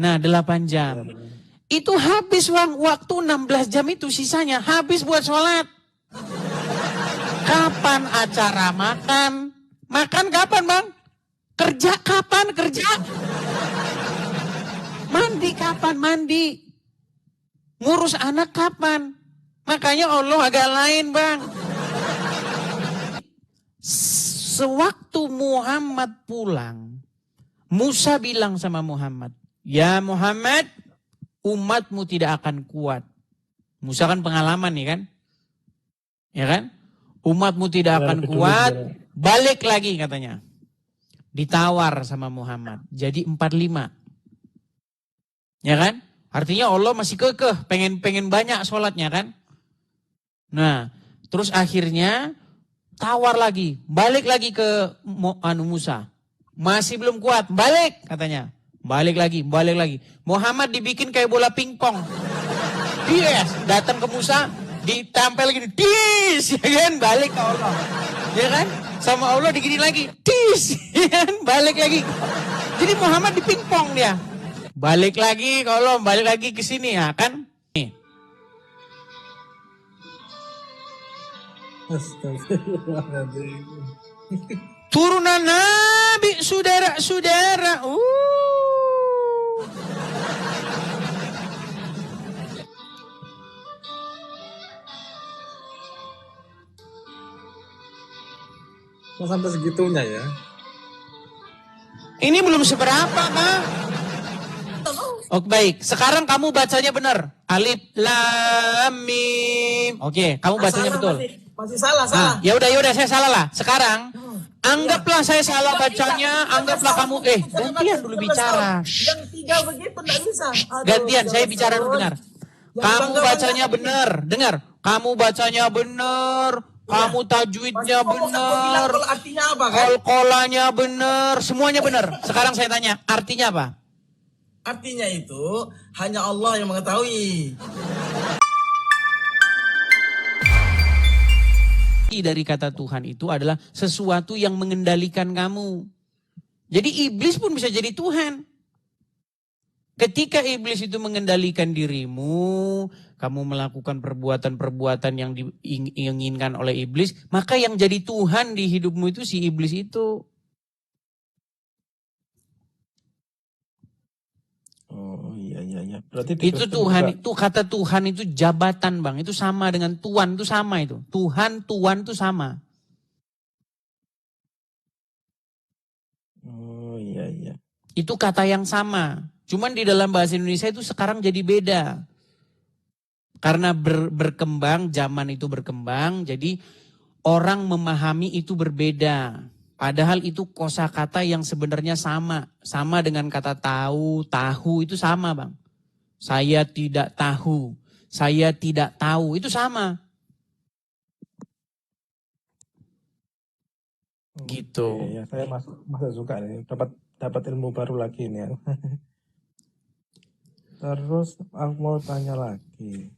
Nah, 8 jam. Itu habis waktu 16 jam itu sisanya habis buat sholat. Kapan acara makan? Makan kapan, Bang? Kerja kapan? Kerja. Mandi kapan? Mandi. Ngurus anak kapan? Makanya Allah agak lain, Bang. Sewaktu Muhammad pulang, Musa bilang sama Muhammad, "Ya Muhammad, umatmu tidak akan kuat." Musa kan pengalaman nih kan? Ya kan? Umatmu tidak akan kuat, balik lagi katanya. Ditawar sama Muhammad, jadi 45. Ya kan? Artinya Allah masih kekeh, pengen banyak sholatnya kan? Nah, terus akhirnya tawar lagi, balik lagi ke Musa. Masih belum kuat, balik katanya. Balik lagi. Muhammad dibikin kayak bola pingpong. Yes, datang ke Musa, ditampel gini, dis, ya kan? Balik ke Allah. Ya kan? Sama Allah digini lagi, dis, ya kan? Balik lagi. Jadi Muhammad dipingpong dia. Balik lagi ke Allah, balik lagi ke sini ya kan? Nih. Turunan Nabi, saudara-saudara. Sampai segitunya ya. Ini belum seberapa, Bang. Oke, baik. Sekarang kamu bacanya benar. Alif Lam Mim. Oke, kamu bacanya betul. Masih salah. Ya udah saya salah lah. Sekarang anggaplah saya salah bacanya, anggaplah kamu gantian dulu bicara. Yang 3 begitu enggak bisa. Gantian, saya bicara dulu dengar. Kamu bacanya benar, dengar. Kamu bacanya benar. Kamu tajwidnya benar. Artinya apa kan? Qalqalanya benar, semuanya benar. Sekarang saya tanya, artinya apa? Artinya itu hanya Allah yang mengetahui. Dari kata Tuhan itu adalah sesuatu yang mengendalikan kamu. Jadi iblis pun bisa jadi Tuhan. Ketika iblis itu mengendalikan dirimu, kamu melakukan perbuatan-perbuatan yang diinginkan oleh iblis, maka yang jadi Tuhan di hidupmu itu si iblis itu. Oh iya. Berarti itu Tuhan, itu kata Tuhan itu jabatan, Bang. Itu sama dengan Tuhan, itu sama itu. Tuhan itu sama. Oh iya. Itu kata yang sama. Cuman di dalam bahasa Indonesia itu sekarang jadi beda. Karena berkembang, zaman itu berkembang, jadi orang memahami itu berbeda. Padahal itu kosakata yang sebenarnya sama. Sama dengan kata tahu itu sama, Bang. Saya tidak tahu, saya tidak tahu, itu sama. Gitu. Ya, saya masuk suka nih, dapat ilmu baru lagi nih. Terus aku mau tanya lagi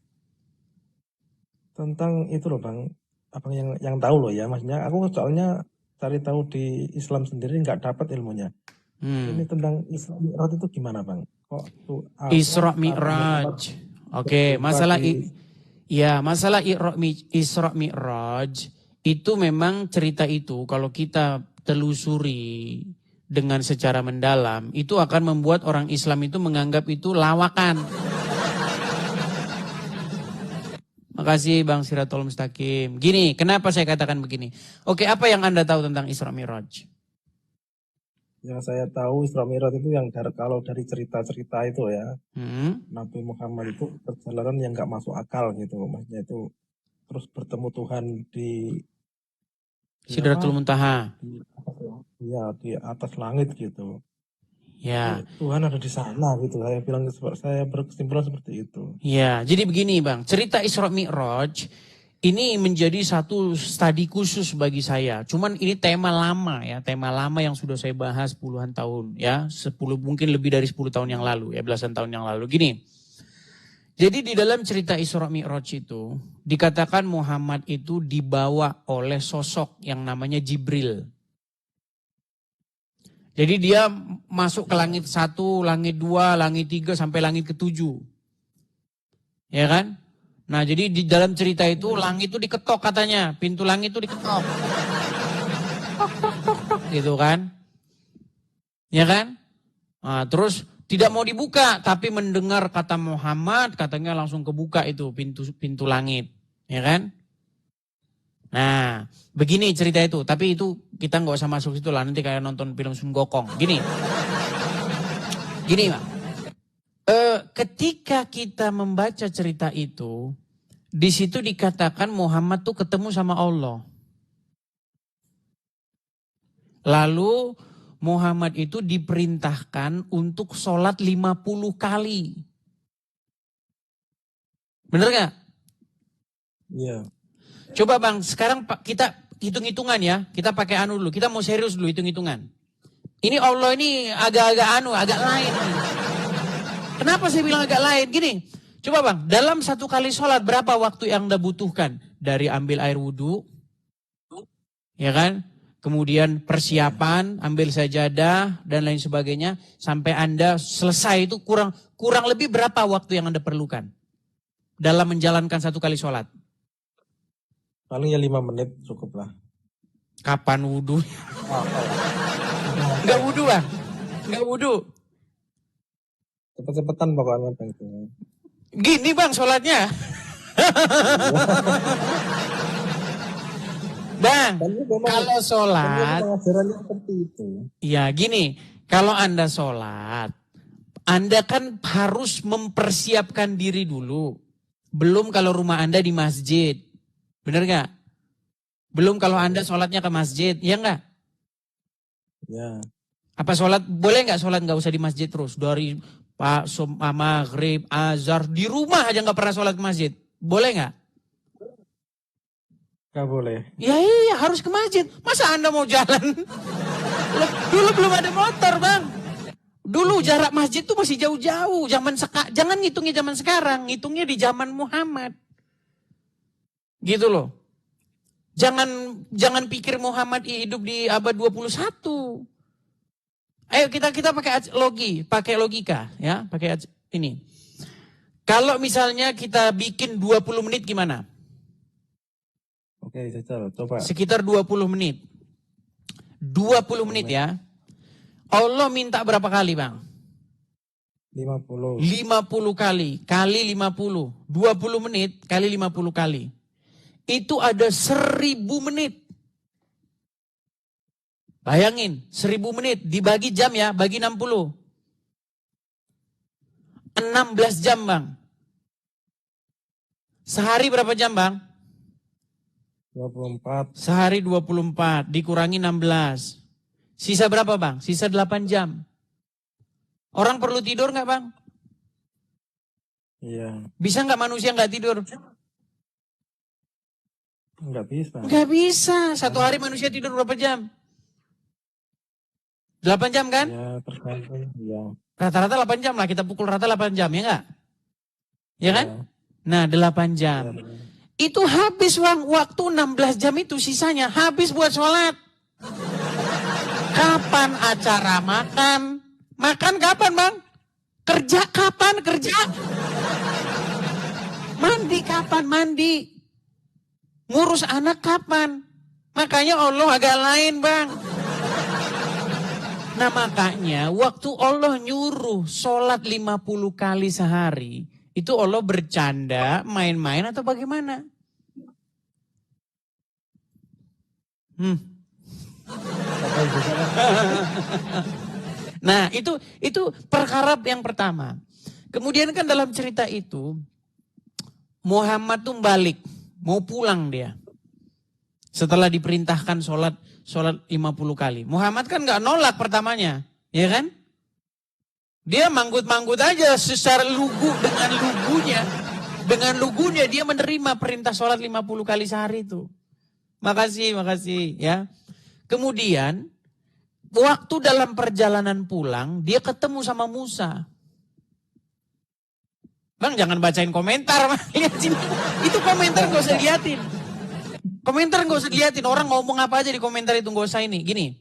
tentang itu loh Bang, apa yang tahu loh ya, maksudnya aku soalnya cari tahu di Islam sendiri nggak dapat ilmunya. Ini tentang Isra Mi'raj itu gimana Bang? Kok tuh Isra Mi'raj. Oke, masalah Isra Mi'raj itu memang cerita itu kalau kita telusuri dengan secara mendalam, itu akan membuat orang Islam itu menganggap itu lawakan. Makasih Bang Siratul Mustaqim. Gini, kenapa saya katakan begini? Oke, apa yang Anda tahu tentang Isra Mi'raj? Yang saya tahu Isra Mi'raj itu kalau dari cerita-cerita itu ya, Nabi Muhammad itu perjalanan yang nggak masuk akal gitu, maksudnya itu terus bertemu Tuhan di Sidratul Muntaha. Di atas langit gitu. Ya. Tuhan ada di sana gitu. Saya berkesimpulan seperti itu. Ya, jadi begini Bang, cerita Isra Mi'raj ini menjadi satu studi khusus bagi saya. Cuman ini tema lama ya, tema lama yang sudah saya bahas puluhan tahun ya, mungkin lebih dari 10 tahun yang lalu ya, belasan tahun yang lalu. Gini. Jadi di dalam cerita Isra Mi'raj itu dikatakan Muhammad itu dibawa oleh sosok yang namanya Jibril. Jadi dia masuk ke langit 1, langit 2, langit 3, sampai langit ke-7. Ya kan? Nah jadi di dalam cerita itu langit itu diketok katanya. Pintu langit itu diketok. Gitu kan? Ya kan? Nah, terus tidak mau dibuka. Tapi mendengar kata Muhammad katanya langsung kebuka itu pintu langit. Ya kan? Nah, begini cerita itu. Tapi itu kita nggak usah masuk situ lah. Nanti kayak nonton film Sun Gokong. Gini Pak. Ketika kita membaca cerita itu, di situ dikatakan Muhammad tuh ketemu sama Allah. Lalu Muhammad itu diperintahkan untuk sholat 50 kali. Bener gak? Iya. Coba Bang, sekarang kita hitung-hitungan ya. Kita pakai anu dulu. Kita mau serius dulu hitung-hitungan. Ini Allah ini agak lain. Kenapa saya bilang agak lain? Gini, coba Bang, dalam satu kali sholat berapa waktu yang Anda butuhkan? Dari ambil air wudhu, ya kan? Kemudian persiapan, ambil sajadah, dan lain sebagainya. Sampai Anda selesai itu kurang lebih berapa waktu yang Anda perlukan? Dalam menjalankan satu kali sholat? Paling ya 5 menit cukup lah. Kapan wudhu? Enggak wudhu Bang. Enggak wudhu. Cepet-cepetan pokoknya Bang itu. Gini Bang sholatnya. Bang, kalau sholat. Pengajarannya seperti itu. Ya gini, kalau Anda sholat, Anda kan harus mempersiapkan diri dulu. Belum kalau rumah Anda di masjid. Bener gak? Belum kalau Anda sholatnya ke masjid, ya gak? Ya. Apa sholat, boleh gak sholat gak usah di masjid terus? Dari maghrib, azhar, di rumah aja gak pernah sholat ke masjid. Boleh gak? Gak boleh. Ya iya harus ke masjid. Masa Anda mau jalan? Dulu belum ada motor Bang. Dulu jarak masjid tuh masih jauh-jauh. Jangan ngitungnya zaman sekarang, ngitungnya di zaman Muhammad. Gitu loh. Jangan pikir Muhammad hidup di abad 21. Ayo kita pakai logika ya, pakai ini. Kalau misalnya kita bikin 20 menit gimana? Oke, coba. Sekitar 20 menit. 20 menit ya. Allah minta berapa kali, Bang? 50. 50 kali. Kali 50. 20 menit kali 50 kali. Itu ada 1000 menit. Bayangin, 1000 menit dibagi jam ya, bagi 60. 16 jam, Bang. Sehari berapa jam, Bang? 24. Sehari 24, dikurangi 16. Sisa berapa, Bang? Sisa 8 jam. Orang perlu tidur nggak, Bang? Iya. Bisa nggak manusia nggak tidur? Nggak bisa. Nggak bisa. Satu hari manusia tidur berapa jam? 8 jam kan? Ya, tergantung. Ya. Rata-rata 8 jam lah. Kita pukul rata 8 jam, ya nggak? Ya kan? Ya. Nah, 8 jam. Ya. Itu habis, Bang. Waktu 16 jam itu sisanya habis buat sholat. Kapan acara makan? Makan kapan, Bang? Kerja kapan? Kerja. Mandi kapan? Mandi. Ngurus anak kapan? Makanya Allah agak lain, Bang. Nah makanya waktu Allah nyuruh sholat 50 kali sehari. Itu Allah bercanda, main-main atau bagaimana? Nah itu perkara yang pertama. Kemudian kan dalam cerita itu Muhammad tuh balik, mau pulang dia. Setelah diperintahkan sholat 50 kali. Muhammad kan gak nolak pertamanya, ya kan? Dia manggut-manggut aja secara lugu dengan lugunya. Dengan lugunya dia menerima perintah sholat 50 kali sehari itu. Makasih ya. Kemudian waktu dalam perjalanan pulang dia ketemu sama Musa. Bang jangan bacain komentar. Lihat sini. Itu komentar gak usah liatin. Komentar gak usah dilihatin, orang ngomong apa aja di komentar itu gak usah ini. Gini,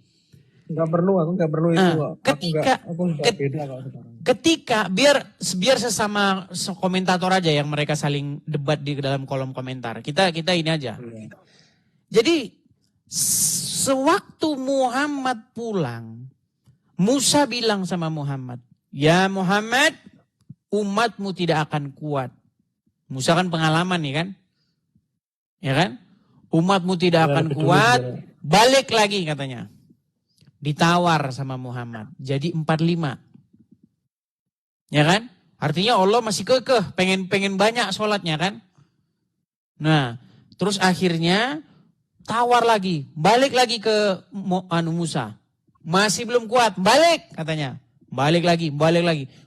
Nggak perlu, aku nggak perlu itu. Aku nggak beda kalau sekarang. Ketika biar sesama komentator aja yang mereka saling debat di dalam kolom komentar. Kita ini aja. Iya. Jadi sewaktu Muhammad pulang, Musa bilang sama Muhammad, "Ya Muhammad, umatmu tidak akan kuat." Musa kan pengalaman nih kan? Ya kan? Umatmu tidak akan kuat, balik lagi katanya. Ditawar sama Muhammad. Jadi 45. Ya kan? Artinya Allah masih kekeh, pengen banyak sholatnya kan? Nah, terus akhirnya tawar lagi, balik lagi ke Musa. Masih belum kuat, balik katanya. Balik lagi.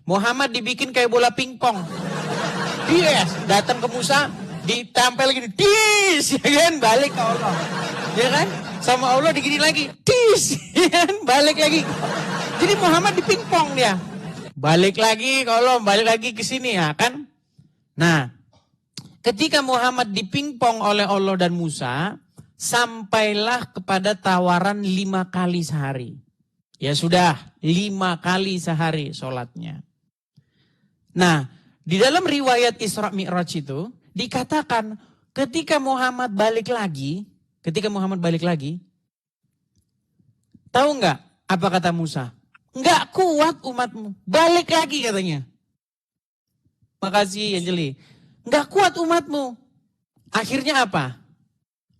Muhammad dibikin kayak bola pingpong. Yes, datang ke Musa, ditampel gini, dis, ya kan? Balik ke Allah. Ya kan? Sama Allah digini lagi, dis, ya kan? Balik lagi. Jadi Muhammad dipingpong dia. Balik lagi ke Allah, balik lagi ke sini ya kan? Nah, ketika Muhammad dipingpong oleh Allah dan Musa, sampailah kepada tawaran 5 kali sehari. Ya sudah, 5 kali sehari sholatnya. Nah, di dalam riwayat Isra Mi'raj itu dikatakan ketika Muhammad balik lagi, tahu nggak apa kata Musa? Nggak kuat umatmu, balik lagi katanya. Makasih Anjeli. Nggak kuat umatmu. Akhirnya apa?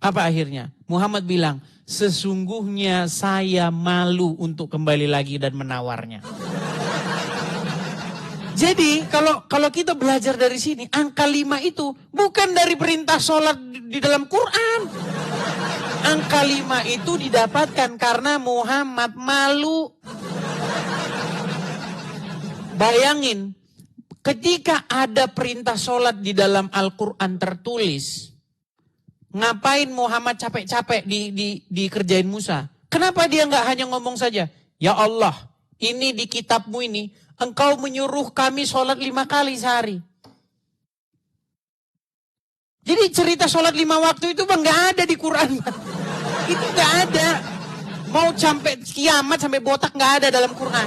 Apa akhirnya? Muhammad bilang, sesungguhnya saya malu untuk kembali lagi dan menawarnya. Jadi kalau kita belajar dari sini, angka 5 itu bukan dari perintah sholat di dalam Quran. Angka 5 itu didapatkan karena Muhammad malu. Bayangin, ketika ada perintah sholat di dalam Al-Quran tertulis, ngapain Muhammad capek-capek dikerjain Musa? Kenapa dia nggak hanya ngomong saja, ya Allah, ini di kitabmu ini, engkau menyuruh kami sholat 5 kali sehari. Jadi cerita sholat 5 waktu itu nggak ada di Quran. Itu nggak ada. Mau sampai kiamat, sampai botak nggak ada dalam Quran.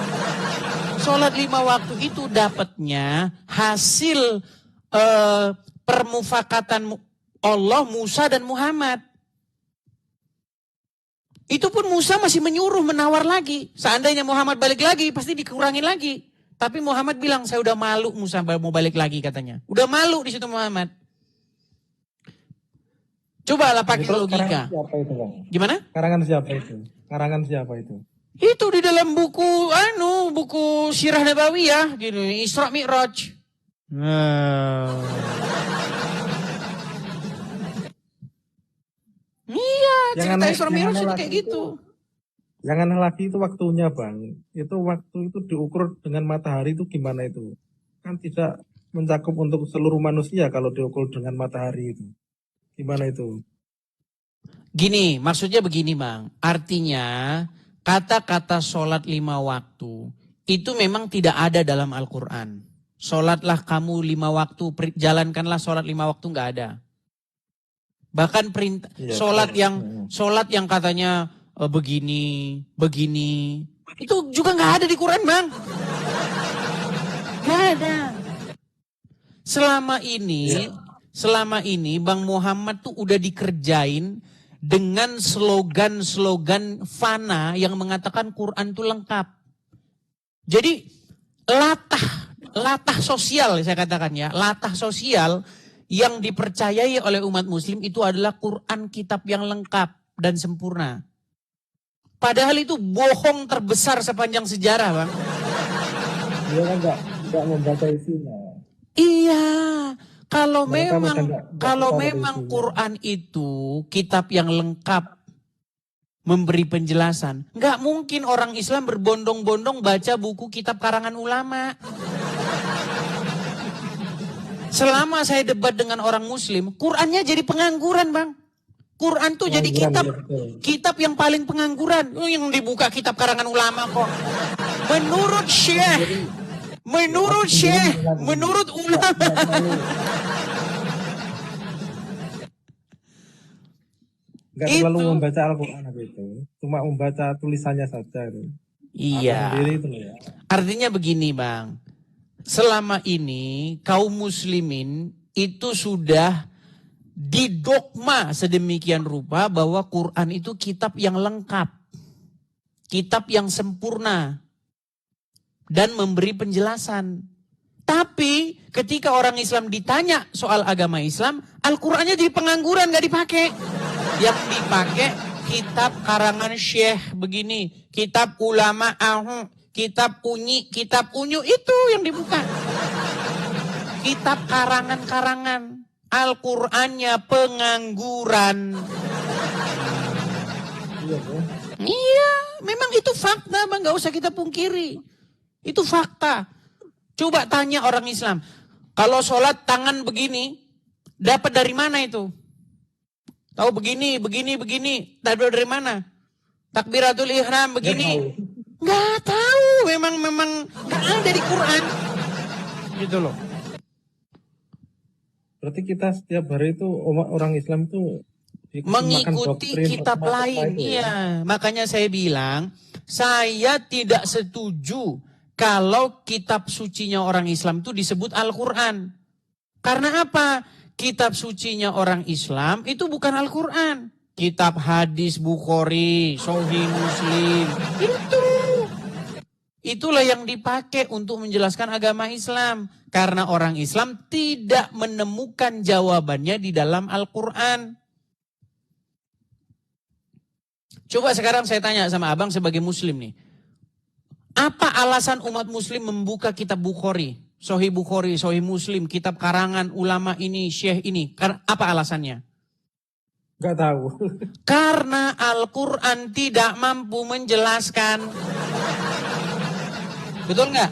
Sholat 5 waktu itu dapatnya hasil permufakatan Allah, Musa dan Muhammad. Itu pun Musa masih menyuruh, menawar lagi. Seandainya Muhammad balik lagi, pasti dikurangin lagi. Tapi Muhammad bilang, saya udah malu Musa mau balik lagi katanya. Udah malu di situ Muhammad. Cobalah pakai logika. Siapa itu, Bang? Gimana? Karangan siapa itu? Itu di dalam buku Sirah Nabawiyah gitu, Isra Mi'raj. Iya, cerita Isra Mi'raj kayak gitu. Jangan lagi itu waktunya, Bang. Itu waktu itu diukur dengan matahari itu gimana itu? Kan tidak mencakup untuk seluruh manusia kalau diukur dengan matahari itu. Gimana itu? Gini, maksudnya begini, Bang. Artinya kata-kata sholat 5 waktu itu memang tidak ada dalam Al-Quran. Sholatlah kamu 5 waktu, jalankanlah sholat 5 waktu, nggak ada. Bahkan perintah sholat yang katanya begini, itu juga nggak ada di Quran, Bang. Nggak ada. Selama ini Bang Muhammad tuh udah dikerjain dengan slogan-slogan fana yang mengatakan Quran itu lengkap. Jadi latah sosial saya katakan ya, latah sosial yang dipercayai oleh umat muslim itu adalah Quran, kitab yang lengkap dan sempurna. Padahal itu bohong terbesar sepanjang sejarah, Bang. Dia kan enggak membaca isinya. Iya. Kalau memang Quran itu kitab yang lengkap memberi penjelasan, nggak mungkin orang Islam berbondong-bondong baca buku kitab karangan ulama. Selama saya debat dengan orang Muslim, Qurannya jadi pengangguran, Bang. Quran tuh jadi kitab yang paling pengangguran. Yang dibuka kitab karangan ulama kok. Menurut ulama. Nggak terlalu membaca Al-Quran itu. Cuma membaca tulisannya saja itu. Iya. Sendiri itu ya. Artinya begini Bang. Selama ini kaum muslimin itu sudah didogma sedemikian rupa bahwa Quran itu kitab yang lengkap. Kitab yang sempurna. Dan memberi penjelasan. Tapi ketika orang Islam ditanya soal agama Islam, Al-Qurannya jadi pengangguran, gak dipakai. Yang dipakai kitab karangan syekh begini. Kitab ulama kitab unyu itu yang dibuka. Kitab karangan-karangan. Al-Qur'annya pengangguran. Iya, memang itu fakta Bang, gak usah kita pungkiri. Itu fakta. Coba tanya orang Islam. Kalau sholat tangan begini, dapat dari mana itu? Tahu begini. Dapat dari mana? Takbiratul ihram begini. Nggak tahu, memang nggak ada di Quran, gitu loh. Berarti kita setiap hari itu orang Islam itu mengikuti kitab lain, iya. Makanya saya bilang, saya tidak setuju kalau kitab sucinya orang Islam itu disebut Al-Quran. Karena apa? Kitab sucinya orang Islam itu bukan Al-Quran. Kitab hadis Bukhari, Sahih Muslim, itu. Itulah yang dipakai untuk menjelaskan agama Islam. Karena orang Islam tidak menemukan jawabannya di dalam Al-Quran. Coba sekarang saya tanya sama abang sebagai muslim nih. Apa alasan umat muslim membuka kitab Bukhari, Sahih Muslim, kitab karangan ulama ini, syekh ini? Apa alasannya? Gak tahu. Karena Al-Quran tidak mampu menjelaskan. Betul nggak?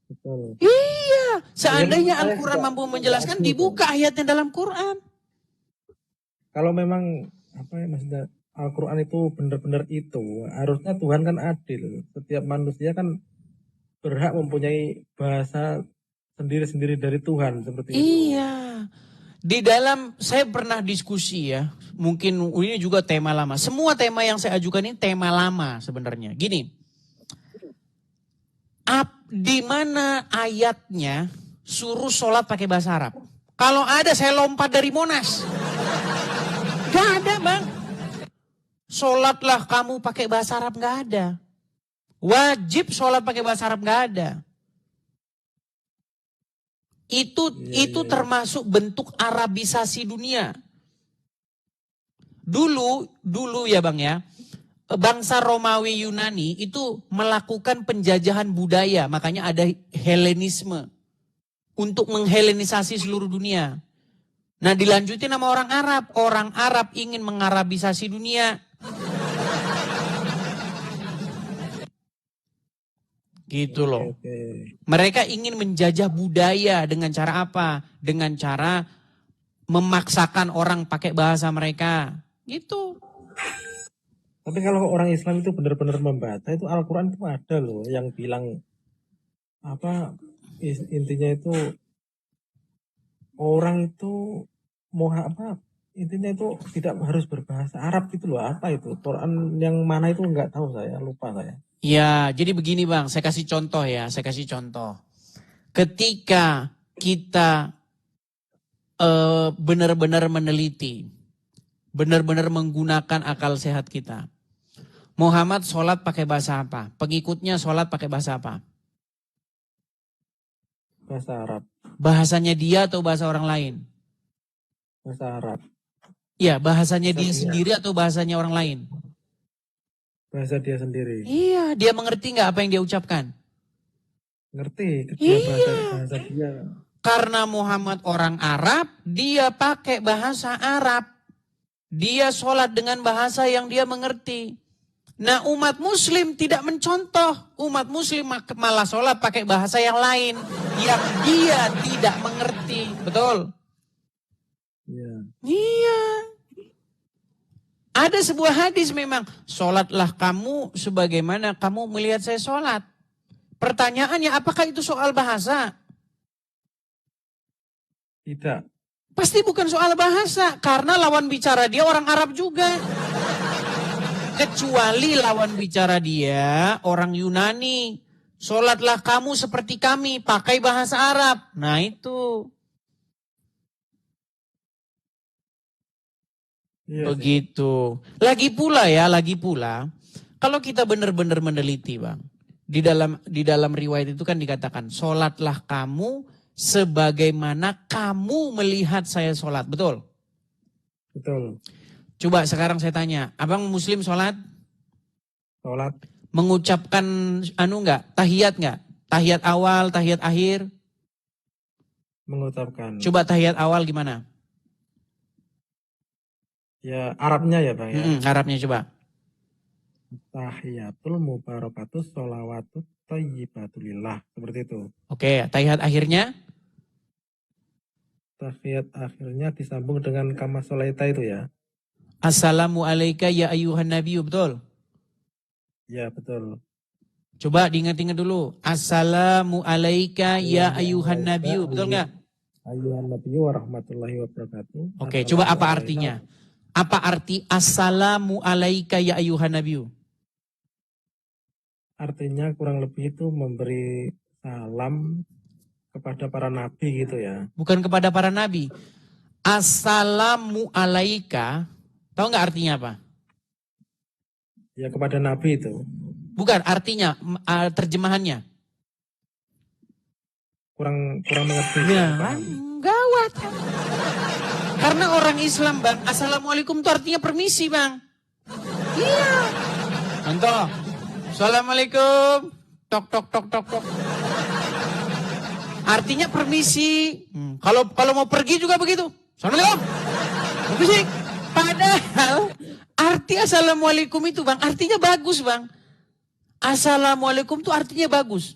Betul. Iya, seandainya Al-Quran mampu menjelaskan, dibuka ayatnya dalam Quran. Kalau memang maksudnya Al-Quran itu benar-benar itu, harusnya Tuhan kan adil. Setiap manusia kan berhak mempunyai bahasa sendiri-sendiri dari Tuhan seperti itu. Iya. Di dalam, saya pernah diskusi ya, mungkin ini juga tema lama. Semua tema yang saya ajukan ini tema lama sebenarnya. Gini. Di mana ayatnya suruh sholat pakai bahasa Arab? Kalau ada saya lompat dari Monas. Gak ada Bang. Sholatlah kamu pakai bahasa Arab, gak ada. Wajib sholat pakai bahasa Arab, gak ada. Itu termasuk bentuk Arabisasi dunia. Dulu ya Bang ya. Bangsa Romawi Yunani itu melakukan penjajahan budaya. Makanya ada Helenisme. Untuk menghelenisasi seluruh dunia. Nah dilanjutin sama orang Arab. Orang Arab ingin mengarabisasi dunia. Gitu loh. Mereka ingin menjajah budaya dengan cara apa? Dengan cara memaksakan orang pakai bahasa mereka. Gitu. Tapi kalau orang Islam itu benar-benar membaca, itu Al-Quran itu ada loh yang bilang intinya itu orang itu intinya itu tidak harus berbahasa Arab gitu loh. Apa itu? Quran yang mana itu nggak tahu saya, lupa saya. Ya, jadi begini Bang, saya kasih contoh ya, Ketika kita benar-benar meneliti, benar-benar menggunakan akal sehat kita. Muhammad sholat pakai bahasa apa? Pengikutnya sholat pakai bahasa apa? Bahasa Arab. Bahasanya dia atau bahasa orang lain? Bahasa Arab. Ya, bahasanya dia sendiri atau bahasanya orang lain? Bahasa dia sendiri. Iya, dia mengerti nggak apa yang dia ucapkan? Ngerti. Bahasa dia. Karena Muhammad orang Arab, dia pakai bahasa Arab. Dia sholat dengan bahasa yang dia mengerti. Nah umat muslim tidak mencontoh. Umat muslim malah sholat pakai bahasa yang lain. Yang dia tidak mengerti. Betul? Iya. Ada sebuah hadis memang. Sholatlah kamu sebagaimana kamu melihat saya sholat. Pertanyaannya apakah itu soal bahasa? Tidak. Pasti bukan soal bahasa, karena lawan bicara dia orang Arab juga. Kecuali lawan bicara dia orang Yunani. Sholatlah kamu seperti kami, pakai bahasa Arab. Nah itu. Begitu. Lagi pula, kalau kita benar-benar meneliti Bang. Di dalam riwayat itu kan dikatakan, sholatlah kamu sebagaimana kamu melihat saya sholat. Betul? Betul. Coba sekarang saya tanya, abang muslim sholat? Sholat. Mengucapkan tahiyat enggak? Tahiyat awal, tahiyat akhir? Mengucapkan. Coba tahiyat awal gimana? Ya Arabnya ya Bang ya? Arabnya coba. Tahiyatul mubarakatus sholawatut thayyibatulillah. Seperti itu. Oke, tahiyat akhirnya? Tahiyat akhirnya disambung dengan kama sholaita itu ya. Assalamu alayka ya ayyuhan nabiyyu, betul? Ya betul. Coba diingat-ingat dulu. Assalamu alayka ya ayyuhan nabiyyu, betul nggak? Ayyuhan nabiyyu warahmatullahi wabarakatuh. Oke, coba apa artinya? Apa arti assalamu alayka ya ayyuhan nabiyyu? Artinya kurang lebih itu memberi salam kepada para nabi gitu ya. Bukan kepada para nabi. Assalamu alayka, tahu nggak artinya apa? Ya kepada nabi itu. Bukan, artinya, terjemahannya. Kurang mengerti. Ya, gawat. Karena orang Islam Bang, assalamualaikum itu artinya permisi Bang. Iya. Contoh, assalamualaikum, tok tok tok tok tok. Artinya permisi. Kalau mau pergi juga begitu. Assalamualaikum. Permisi. Padahal arti assalamualaikum itu Bang, artinya bagus Bang. Assalamualaikum itu artinya bagus.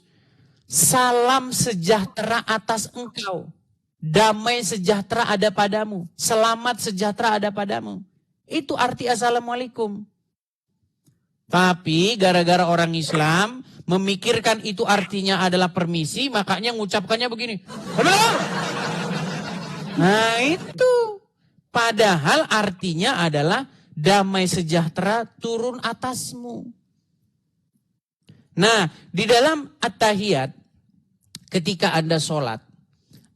Salam sejahtera atas engkau. Damai sejahtera ada padamu. Selamat sejahtera ada padamu. Itu arti assalamualaikum. Tapi gara-gara orang Islam memikirkan itu artinya adalah permisi, makanya ngucapkannya begini. Nah itu. Padahal artinya adalah damai sejahtera turun atasmu. Nah, di dalam at-tahiyat, ketika Anda sholat,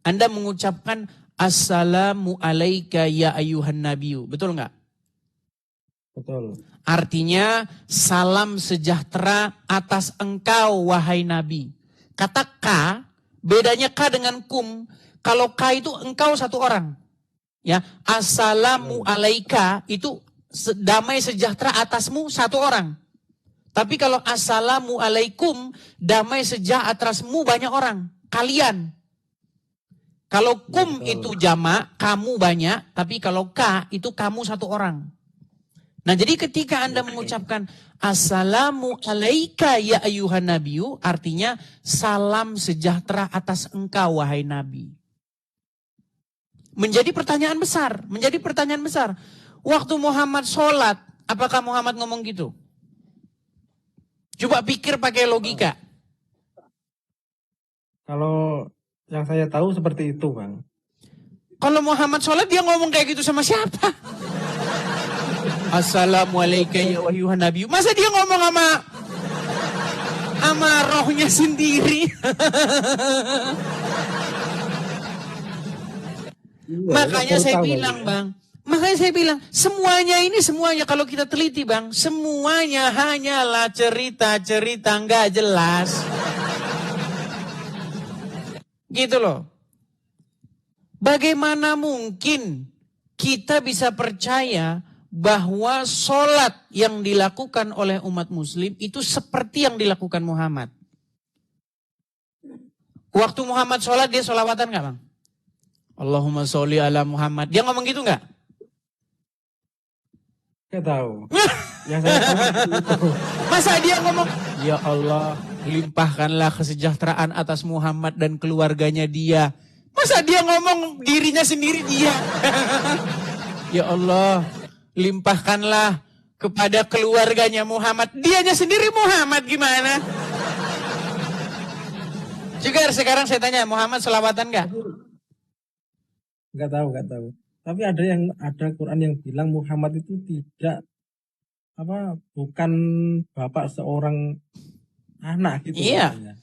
Anda mengucapkan assalamu alayka ya ayyuhan nabiyyu. Betul nggak? Betul. Artinya salam sejahtera atas engkau wahai nabi. Kata ka, bedanya ka dengan kum. Kalau ka itu engkau satu orang. Ya, assalamu alayka itu damai sejahtera atasmu satu orang. Tapi kalau assalamu alaikum, damai sejahtera atasmu banyak orang. Kalian. Kalau kum itu jamak, kamu banyak. Tapi kalau ka itu kamu satu orang. Nah jadi ketika Anda mengucapkan assalamu alaika ya ayyuhan nabiyyu, artinya salam sejahtera atas engkau wahai nabi. Menjadi pertanyaan besar. Waktu Muhammad sholat, apakah Muhammad ngomong gitu? Coba pikir pakai logika. Kalau yang saya tahu seperti itu Bang. Kalau Muhammad sholat dia ngomong kayak gitu sama siapa? Assalamualaikum ya ayyuhan nabiyyu. Masa dia ngomong sama rohnya sendiri? Makanya saya bilang Bang. Makanya saya bilang, semuanya kalau kita teliti Bang, semuanya hanyalah cerita-cerita nggak jelas. Gitu loh. Bagaimana mungkin kita bisa percaya bahwa sholat yang dilakukan oleh umat muslim itu seperti yang dilakukan Muhammad? Waktu Muhammad sholat dia sholawatan nggak Bang? Allahumma sholli ala Muhammad. Dia ngomong gitu nggak? Gak tahu. Yang saya tahu Masa dia ngomong, ya Allah, limpahkanlah kesejahteraan atas Muhammad dan keluarganya dia. Masa dia ngomong dirinya sendiri dia? Ya Allah, limpahkanlah kepada keluarganya Muhammad. Dianya sendiri Muhammad gimana? Juga sekarang saya tanya, Muhammad selawatan gak? Nggak tahu. Tapi ada Quran yang bilang Muhammad itu bukan bapak seorang anak gitu Iya. katanya.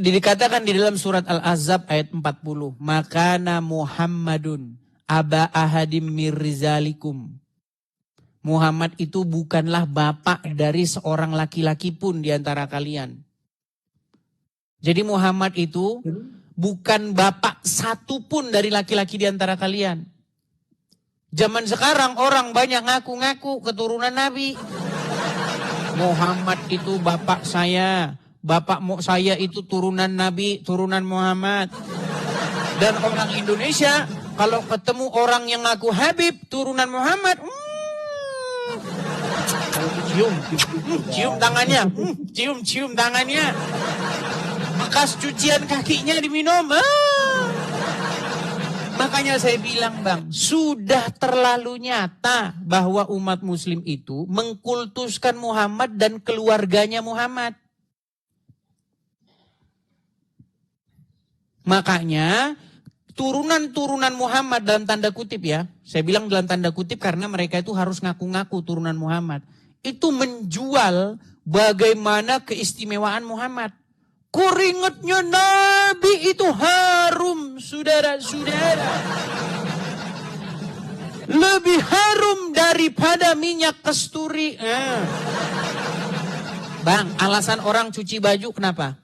Dikatakan di dalam surat Al-Ahzab ayat 40. Makana Muhammadun aba ahadim mirzalikum. Muhammad itu bukanlah bapak dari seorang laki-laki pun di antara kalian. Jadi Muhammad itu bukan bapak satu pun dari laki-laki di antara kalian. Zaman sekarang orang banyak ngaku-ngaku keturunan Nabi. Muhammad itu bapak saya. Bapak saya itu turunan Nabi, turunan Muhammad. Dan orang Indonesia kalau ketemu orang yang ngaku Habib, turunan Muhammad, cium tangannya, cium tangannya. Bekas cucian kakinya diminum. Makanya saya bilang Bang, sudah terlalu nyata bahwa umat muslim itu mengkultuskan Muhammad dan keluarganya Muhammad. Makanya turunan-turunan Muhammad dalam tanda kutip ya. Saya bilang dalam tanda kutip karena mereka itu harus ngaku-ngaku turunan Muhammad. Itu menjual bagaimana keistimewaan Muhammad. Keringatnya Nabi itu harum, saudara-saudara. Lebih harum daripada minyak kasturi. Bang, alasan orang cuci baju kenapa?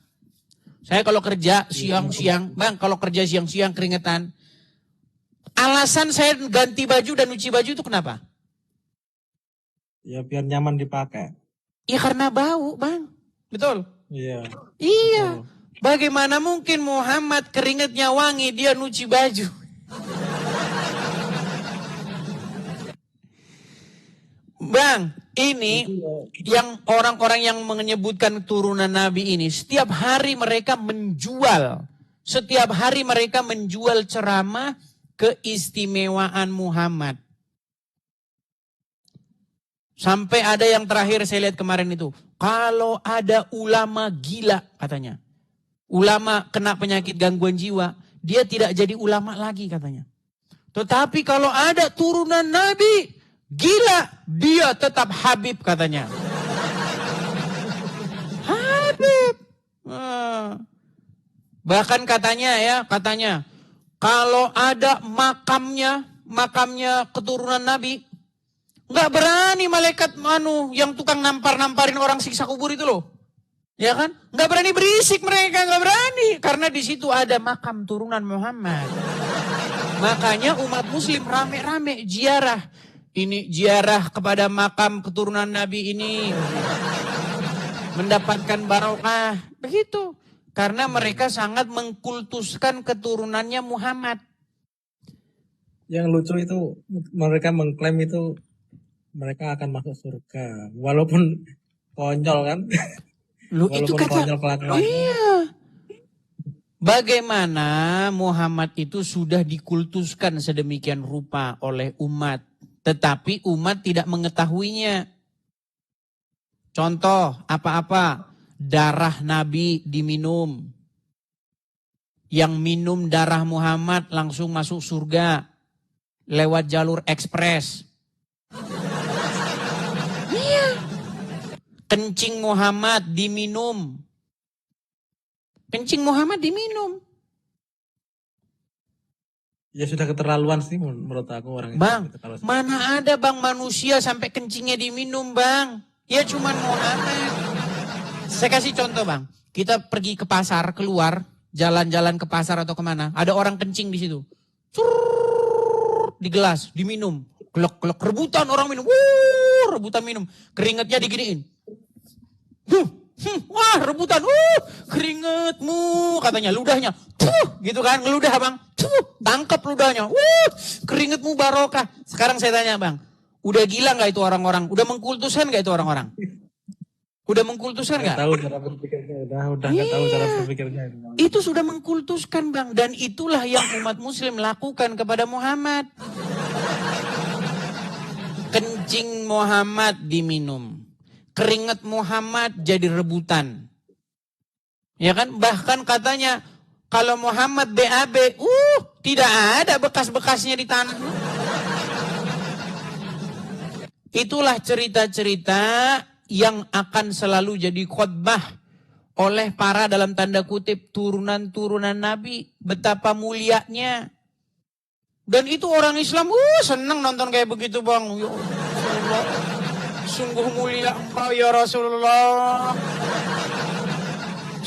Saya kalau kerja siang-siang, Bang, kalau kerja siang-siang keringetan. Alasan saya ganti baju dan cuci baju itu kenapa? Ya biar nyaman dipakai. Ya karena bau, Bang. Betul? Iya. Iya. Bagaimana mungkin Muhammad keringatnya wangi, dia nyuci baju? Bang, ini yang orang-orang yang menyebutkan turunan Nabi ini, setiap hari mereka menjual ceramah keistimewaan Muhammad. Sampai ada yang terakhir saya lihat kemarin itu, kalau ada ulama gila katanya, ulama kena penyakit gangguan jiwa, dia tidak jadi ulama lagi katanya. Tetapi kalau ada turunan Nabi gila, dia tetap Habib katanya. Habib. Bahkan katanya kalau ada makamnya keturunan Nabi, nggak berani malaikat yang tukang namparin orang siksa kubur itu loh. Ya kan? Nggak berani berisik mereka, nggak berani. Karena di situ ada makam turunan Muhammad. Makanya umat muslim rame-rame ziarah. Ini ziarah kepada makam keturunan Nabi ini. Mendapatkan barokah. Begitu. Karena mereka sangat mengkultuskan keturunannya Muhammad. Yang lucu itu mereka mengklaim itu mereka akan masuk surga. Walaupun konyol kan. Itu kata, iya. Bagaimana Muhammad itu sudah dikultuskan sedemikian rupa oleh umat. Tetapi umat tidak mengetahuinya. Contoh apa-apa. Darah Nabi diminum. Yang minum darah Muhammad langsung masuk surga. Lewat jalur ekspres. Iya. Kencing Muhammad diminum. Kencing Muhammad diminum. Ya sudah keterlaluan sih menurut aku orang Bang, itu. mana ada Bang manusia sampai kencingnya diminum Bang. Ya cuman Muhammad. Saya kasih contoh Bang. Kita pergi ke pasar, keluar, jalan-jalan ke pasar atau kemana. Ada orang kencing di situ. Di gelas, diminum. Kelok-kelok, rebutan orang minum. Rebutan minum. Keringatnya diginiin. Wah rebutan, keringetmu katanya, ludahnya, gitu kan, ngeludah Bang, tangkap ludahnya, keringetmu barokah. Sekarang saya tanya Bang, udah gila nggak itu orang-orang? Udah mengkultuskan nggak itu orang-orang? Udah mengkultuskan nggak? Tahu cara berpikirnya, udah nggak tahu cara berpikirnya. Itu sudah mengkultuskan Bang, dan itulah yang umat Muslim lakukan kepada Muhammad. Kencing Muhammad diminum. Keringat Muhammad jadi rebutan. Ya kan? Bahkan katanya kalau Muhammad BAB, Tidak ada bekas-bekasnya di tanah. Itulah cerita-cerita yang akan selalu jadi khotbah oleh para dalam tanda kutip turunan-turunan Nabi. Betapa mulianya. Dan itu orang Islam senang nonton kayak begitu bang. Ya Rasulullah, sungguh mulia engkau ya Rasulullah.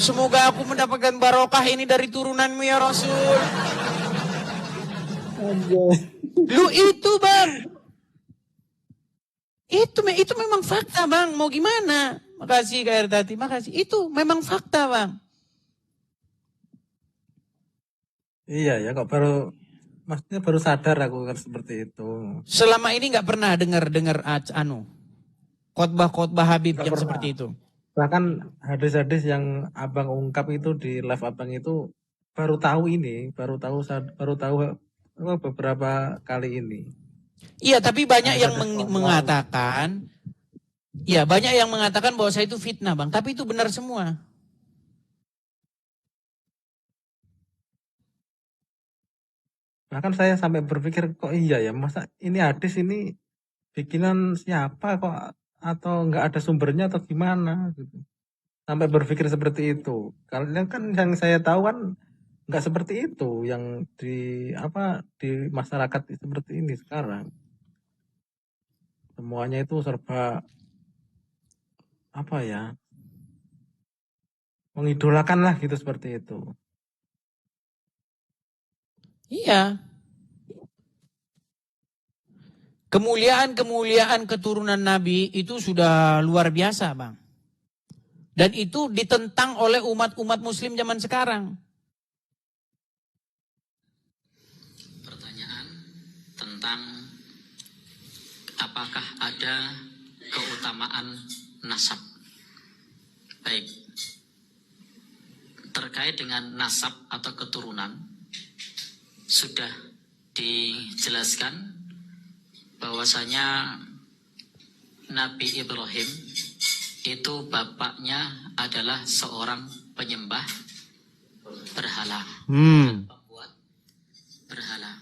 Semoga aku mendapatkan barokah ini dari turunanmu ya Rasul. Lu itu bang. Itu memang fakta bang. Mau gimana? Makasih Kak Erdati, makasih. Itu memang fakta bang. Iya ya, kok maksudnya baru sadar aku kan seperti itu. Selama ini nggak pernah dengar khotbah Habib yang seperti itu. Bahkan hadis-hadis yang abang ungkap itu di live abang itu baru tahu beberapa kali ini. Iya, tapi banyak yang mengatakan, ya banyak yang mengatakan bahwa saya itu fitnah bang. Tapi itu benar semua. Bahkan saya sampai berpikir kok iya ya, masa ini hadis ini bikinan siapa kok, atau nggak ada sumbernya atau gimana gitu. Sampai berpikir seperti itu. Karena kan yang saya tahu kan nggak seperti itu yang di masyarakat seperti ini sekarang. Semuanya itu serba mengidolakan lah gitu, seperti itu. Iya. Kemuliaan keturunan Nabi itu sudah luar biasa, Bang. Dan itu ditentang oleh umat-umat muslim zaman sekarang. Pertanyaan tentang apakah ada keutamaan nasab. Baik. Terkait dengan nasab atau keturunan, sudah dijelaskan bahwasanya Nabi Ibrahim itu bapaknya adalah seorang penyembah berhala. Pembuat berhala.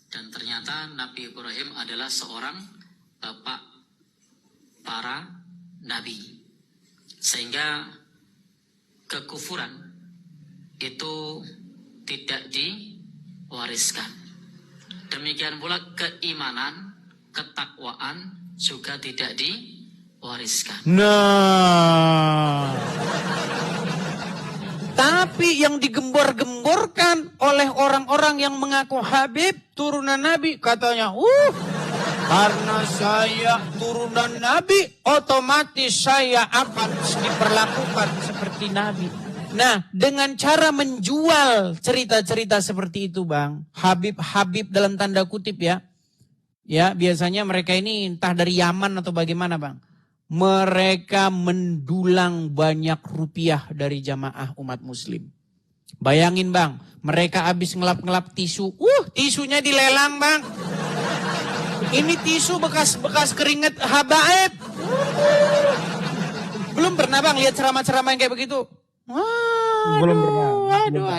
Dan ternyata Nabi Ibrahim adalah seorang bapak para nabi. Sehingga kekufuran itu tidak diwariskan. Demikian pula keimanan, ketakwaan juga tidak diwariskan. Nah, tapi yang digembor-gemborkan oleh orang-orang yang mengaku Habib turunan Nabi, katanya, karena saya turunan Nabi, otomatis saya akan diperlakukan seperti Nabi. Nah, dengan cara menjual cerita-cerita seperti itu, Bang, Habib dalam tanda kutip ya. Ya, biasanya mereka ini entah dari Yaman atau bagaimana, Bang. Mereka mendulang banyak rupiah dari jamaah umat muslim. Bayangin, Bang, mereka habis ngelap-ngelap tisu. Tisunya dilelang, Bang. Ini tisu bekas keringet habaib. Belum pernah, Bang, lihat ceramah-ceramah yang kayak begitu? Belum pernah. Aduh.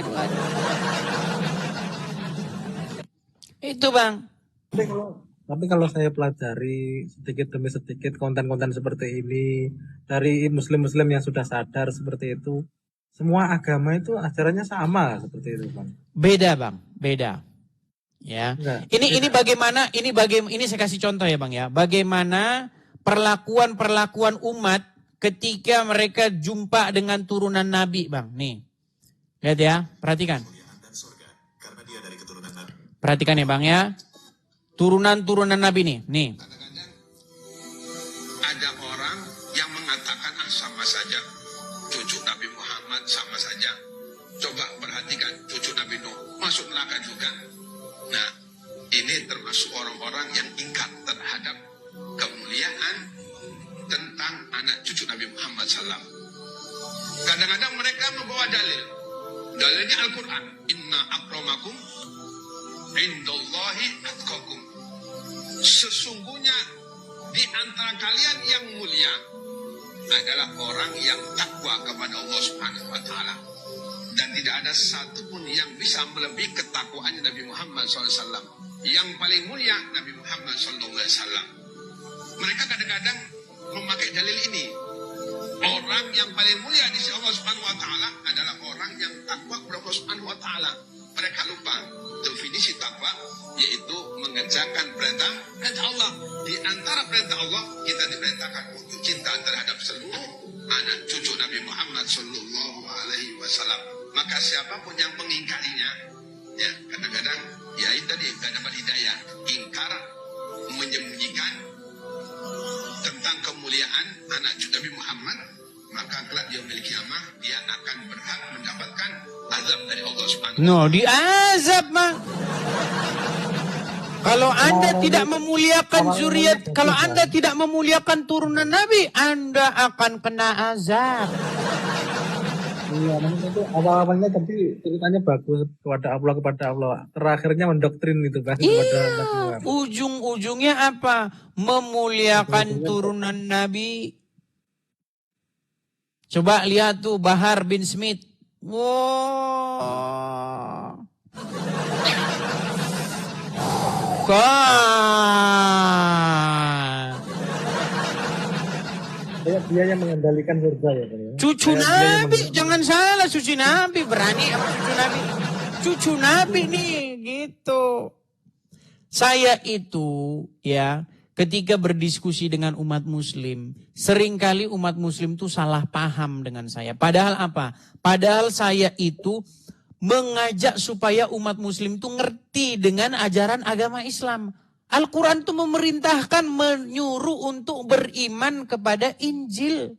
Itu, Bang. Tapi kalau saya pelajari sedikit demi sedikit konten-konten seperti ini dari muslim-muslim yang sudah sadar seperti itu, semua agama itu ajarannya sama seperti itu, Bang. Beda, Bang. Beda. Ya. Ini bagaimana ini saya kasih contoh ya, Bang ya. Bagaimana perlakuan umat ketika mereka jumpa dengan turunan Nabi, Bang. Nih. Lihat ya, perhatikan. Perhatikan ya, Bang ya. Turunan Nabi nih. Kadang-kadang ada orang yang mengatakan sama saja. Cucu Nabi Muhammad sama saja. Coba perhatikan cucu Nabi Nuh masuk neraka juga. Nah, ini termasuk orang-orang yang ingkar terhadap kemuliaan tentang anak cucu Nabi Muhammad SAW. Kadang-kadang mereka membawa dalil. Dalilnya Al-Quran. Inna akramakum indallahi atqakum. Sesungguhnya di antara kalian yang mulia adalah orang yang takwa kepada Allah Subhanahu wa taala. Dan Dan tidak ada satupun yang bisa melebihi ketakwaannya Nabi Muhammad SAW. Yang paling mulia Nabi Muhammad SAW. Mereka kadang-kadang memakai dalil ini. Orang yang paling mulia di sisi Allah Subhanahu Wa Taala adalah orang yang takwa kepada Allah Subhanahu Wa Taala. Mereka lupa definisi takwa, yaitu mengerjakan perintah Allah. Di antara perintah Allah, kita diperintahkan untuk cinta terhadap seluruh anak cucu Nabi Muhammad Sallallahu Alaihi Wasallam. Maka siapapun yang mengingkarinya, ya kadang-kadang ya itu tadi tidak dapat hidayah, ingkar, menyembunyikan tentang kemuliaan anak cucu Nabi Muhammad, maka kelak dia memiliki kiamah, dia akan berhak mendapatkan azab dari Allah Subhanahu wa No, diazab mah. Kalau Anda tidak memuliakan zuriat, kalau Anda tidak memuliakan turunan Nabi, Anda akan kena azab. Iya, namanya itu awal-awalnya tapi ceritanya bagus kepada Allah. Terakhirnya mendoktrin gitu kan kepada Nabi. Ujung-ujungnya apa? Memuliakan turunan Nabi. Coba lihat tuh Bahar bin Smith. Wow. Dia yang mengendalikan surga ya. Cucu Nabi, jangan salah, cucu Nabi. Berani apa cucu Nabi? Cucu Nabi nih, gitu. Saya itu, ya, ketika berdiskusi dengan umat muslim, seringkali umat muslim itu salah paham dengan saya. Padahal apa? Padahal saya itu mengajak supaya umat muslim itu ngerti dengan ajaran agama Islam. Al-Quran itu memerintahkan, menyuruh untuk beriman kepada Injil.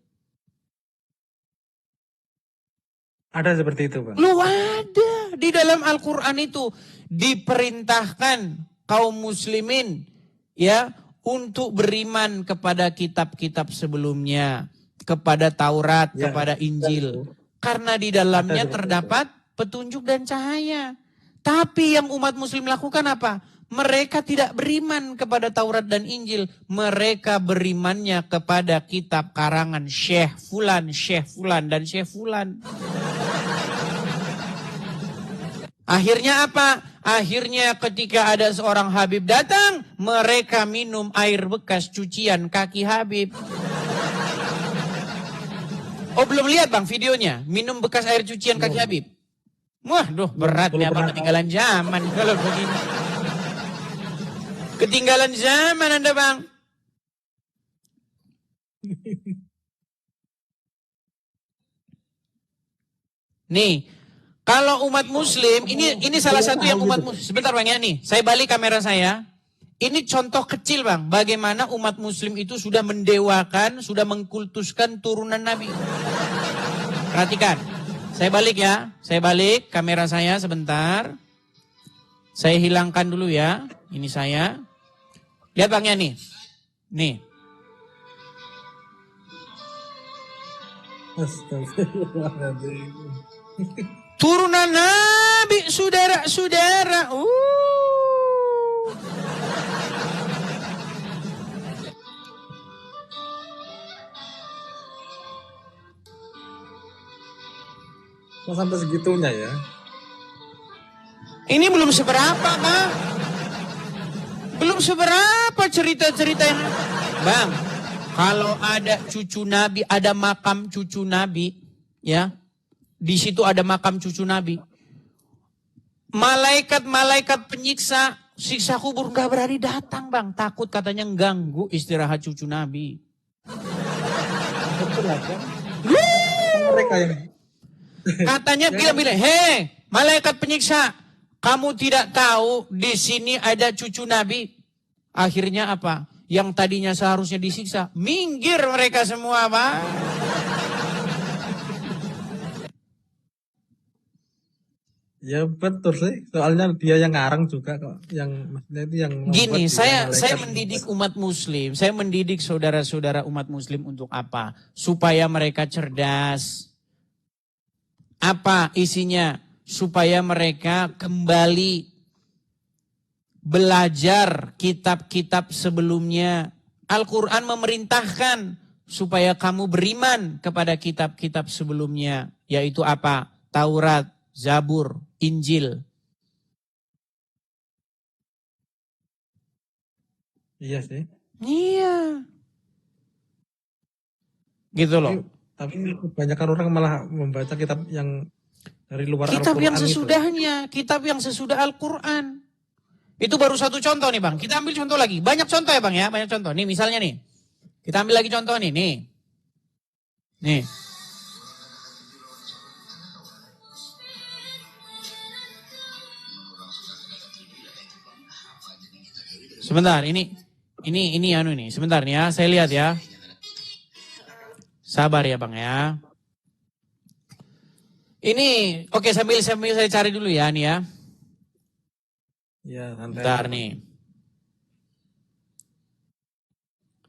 Ada seperti itu, Bang? Lu ada. Di dalam Al-Quran itu diperintahkan kaum muslimin ya untuk beriman kepada kitab-kitab sebelumnya, kepada Taurat, Ya, kepada Injil. Karena di dalamnya terdapat petunjuk dan cahaya. Tapi yang umat muslim lakukan apa? Mereka tidak beriman kepada Taurat dan Injil. Mereka berimannya kepada kitab karangan Syekh Fulan, dan Syekh Fulan. Akhirnya apa? Akhirnya ketika ada seorang Habib datang, mereka minum air bekas cucian kaki Habib. Oh, belum lihat Bang videonya? Minum bekas air cucian kaki Habib. Waduh, berat nih Abang, ketinggalan zaman kalau begini. Ketinggalan zaman Anda, Bang. Nih, kalau umat muslim, ini salah satu yang umat muslim. Sebentar Bang ya nih, saya balik kamera saya. Ini contoh kecil Bang, bagaimana umat muslim itu sudah mendewakan, sudah mengkultuskan turunan Nabi. Perhatikan, saya balik ya. Saya balik kamera saya sebentar. Saya hilangkan dulu ya, ini saya. Lihat Bang ya nih. Nih. Turunan Nabi, saudara-saudara. Sampai segitunya ya. Ini belum seberapa, Bang. Belum seberapa cerita-cerita yang... Bang, kalau ada cucu Nabi, ada makam cucu Nabi, ya. Di situ ada makam cucu Nabi. Malaikat-malaikat penyiksa, siksa kubur gak berani datang, Bang. Takut katanya ganggu istirahat cucu Nabi. Betul aja. Mereka yang... Katanya bilang, hei, malaikat penyiksa, kamu tidak tahu di sini ada cucu Nabi. Akhirnya apa? Yang tadinya seharusnya disiksa, minggir mereka semua, Pak. Ya betul sih, soalnya dia yang ngarang juga kok, yang maksudnya itu yang. Gini, saya mendidik umat Muslim, saya mendidik saudara-saudara umat Muslim untuk apa? Supaya mereka cerdas. Apa isinya? Supaya mereka kembali belajar kitab-kitab sebelumnya. Al-Quran memerintahkan supaya kamu beriman kepada kitab-kitab sebelumnya. Yaitu apa? Taurat, Zabur, Injil. Iya sih. Iya. Gitu loh. Tapi kebanyakan orang malah membaca kitab yang dari luar Kitab Al-Quran yang sesudahnya, kitab yang sesudah Al-Quran. Itu baru satu contoh nih Bang. Kita ambil contoh lagi. Banyak contoh ya Bang ya, banyak contoh. Nih misalnya nih. Kita ambil lagi contoh nih, nih. Nih. Sebentar, ini anu nih. Sebentar nih ya, saya lihat ya. Sabar ya Bang ya. Ini, oke sambil saya cari dulu ya nih ya. Ya, santai. Bentar nih.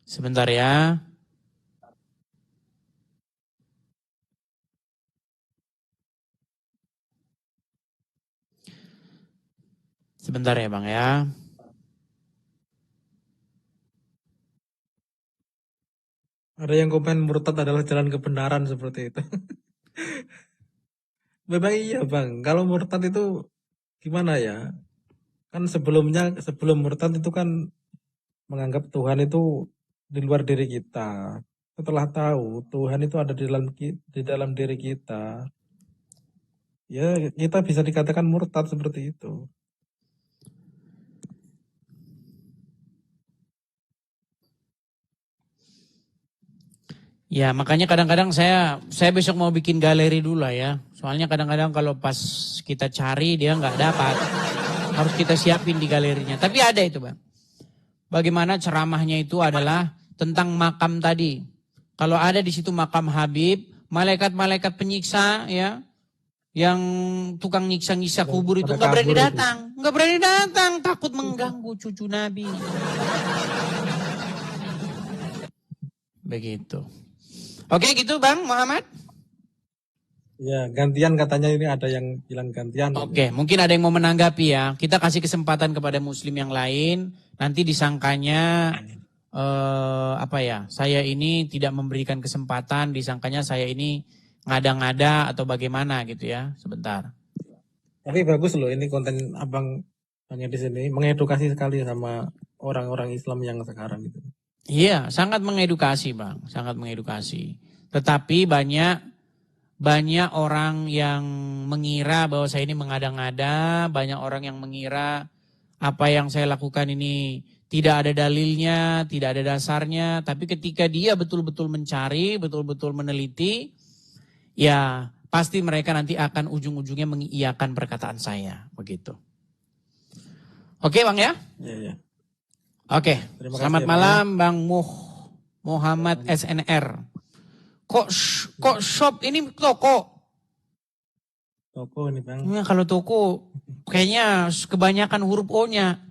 Sebentar ya. Sebentar ya Bang ya. Ada yang komen murtad adalah jalan kebenaran seperti itu. Memang iya Bang, kalau murtad itu gimana ya? Kan sebelum murtad itu kan menganggap Tuhan itu di luar diri kita. Setelah tahu Tuhan itu ada di dalam diri kita, ya kita bisa dikatakan murtad seperti itu. Ya makanya kadang-kadang saya besok mau bikin galeri dulu lah ya. Soalnya kadang-kadang kalau pas kita cari dia nggak dapat. Harus kita siapin di galerinya. Tapi ada itu Bang. Bagaimana ceramahnya itu adalah tentang makam tadi. Kalau ada di situ makam Habib, malaikat-malaikat penyiksa ya. Yang tukang nyiksa-nyiksa kubur itu nggak berani datang. Nggak berani datang, takut mengganggu cucu Nabi. Begitu. Oke gitu Bang Muhammad. Ya gantian katanya ini ada yang bilang gantian. Oke, mungkin ada yang mau menanggapi ya. Kita kasih kesempatan kepada muslim yang lain. Nanti disangkanya saya ini tidak memberikan kesempatan. Disangkanya saya ini ngada-ngada atau bagaimana gitu ya. Sebentar. Tapi bagus loh ini konten abang di sini mengedukasi sekali sama orang-orang Islam yang sekarang gitu. Iya, sangat mengedukasi Bang, sangat mengedukasi. Tetapi banyak orang yang mengira bahwa saya ini mengada-ngada, banyak orang yang mengira apa yang saya lakukan ini tidak ada dalilnya, tidak ada dasarnya. Tapi ketika dia betul-betul mencari, betul-betul meneliti, ya pasti mereka nanti akan ujung-ujungnya mengiyakan perkataan saya, begitu. Oke Bang ya? Iya. Oke, selamat malam Bang Muhammad SNR. Kok shop ini toko? Toko ini Bang. Ya, kalau toko kayaknya kebanyakan huruf O-nya.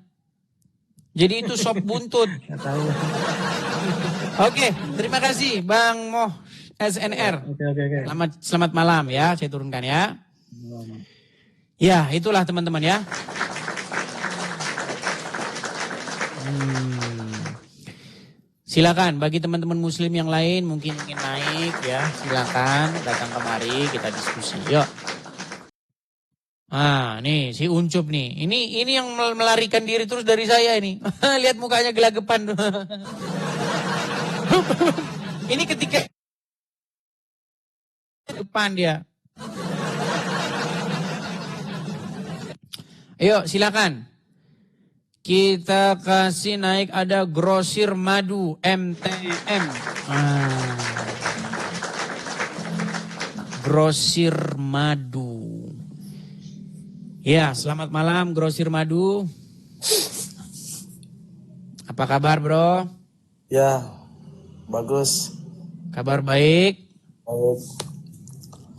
Jadi itu shop buntut. Nggak tahu. Oke, terima kasih Bang SNR. Oke. Selamat malam ya, saya turunkan ya. Ya, itulah teman-teman ya. Silakan bagi teman-teman muslim yang lain mungkin ingin naik ya, silakan datang kemari kita diskusi. Yuk. Nih si Uncup nih. Ini yang melarikan diri terus dari saya ini. Lihat mukanya gelagapan. Ini ketika depan dia. Ayo silakan. Kita kasih naik ada grosir madu MTM. Grosir madu. Ya, selamat malam grosir madu. Apa kabar bro? Ya, bagus. Kabar baik? Baik.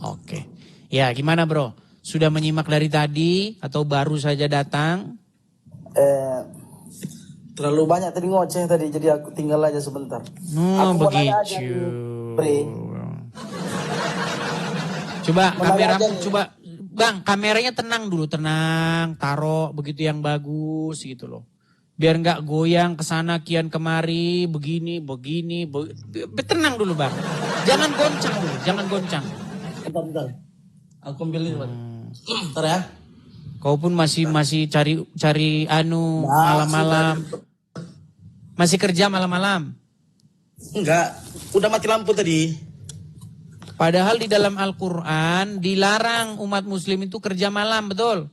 Oke. Ya, gimana bro? Sudah menyimak dari tadi atau baru saja datang? Terlalu banyak tadi ngoceh tadi, jadi aku tinggal aja sebentar. Oh, aku begitu. Bre. Coba kameramu, coba Bang, kameranya tenang dulu, tenang, taruh begitu yang bagus gitu loh. Biar nggak goyang kesana kian kemari, begini. Tenang dulu Bang. Jangan goncang dulu, jangan goncang. Bentar. Aku ambil ini, Bang. Ntar ya. Kau pun masih cari malam-malam. Masih kerja malam-malam. Enggak, udah mati lampu tadi. Padahal di dalam Al-Quran dilarang umat muslim itu kerja malam, betul?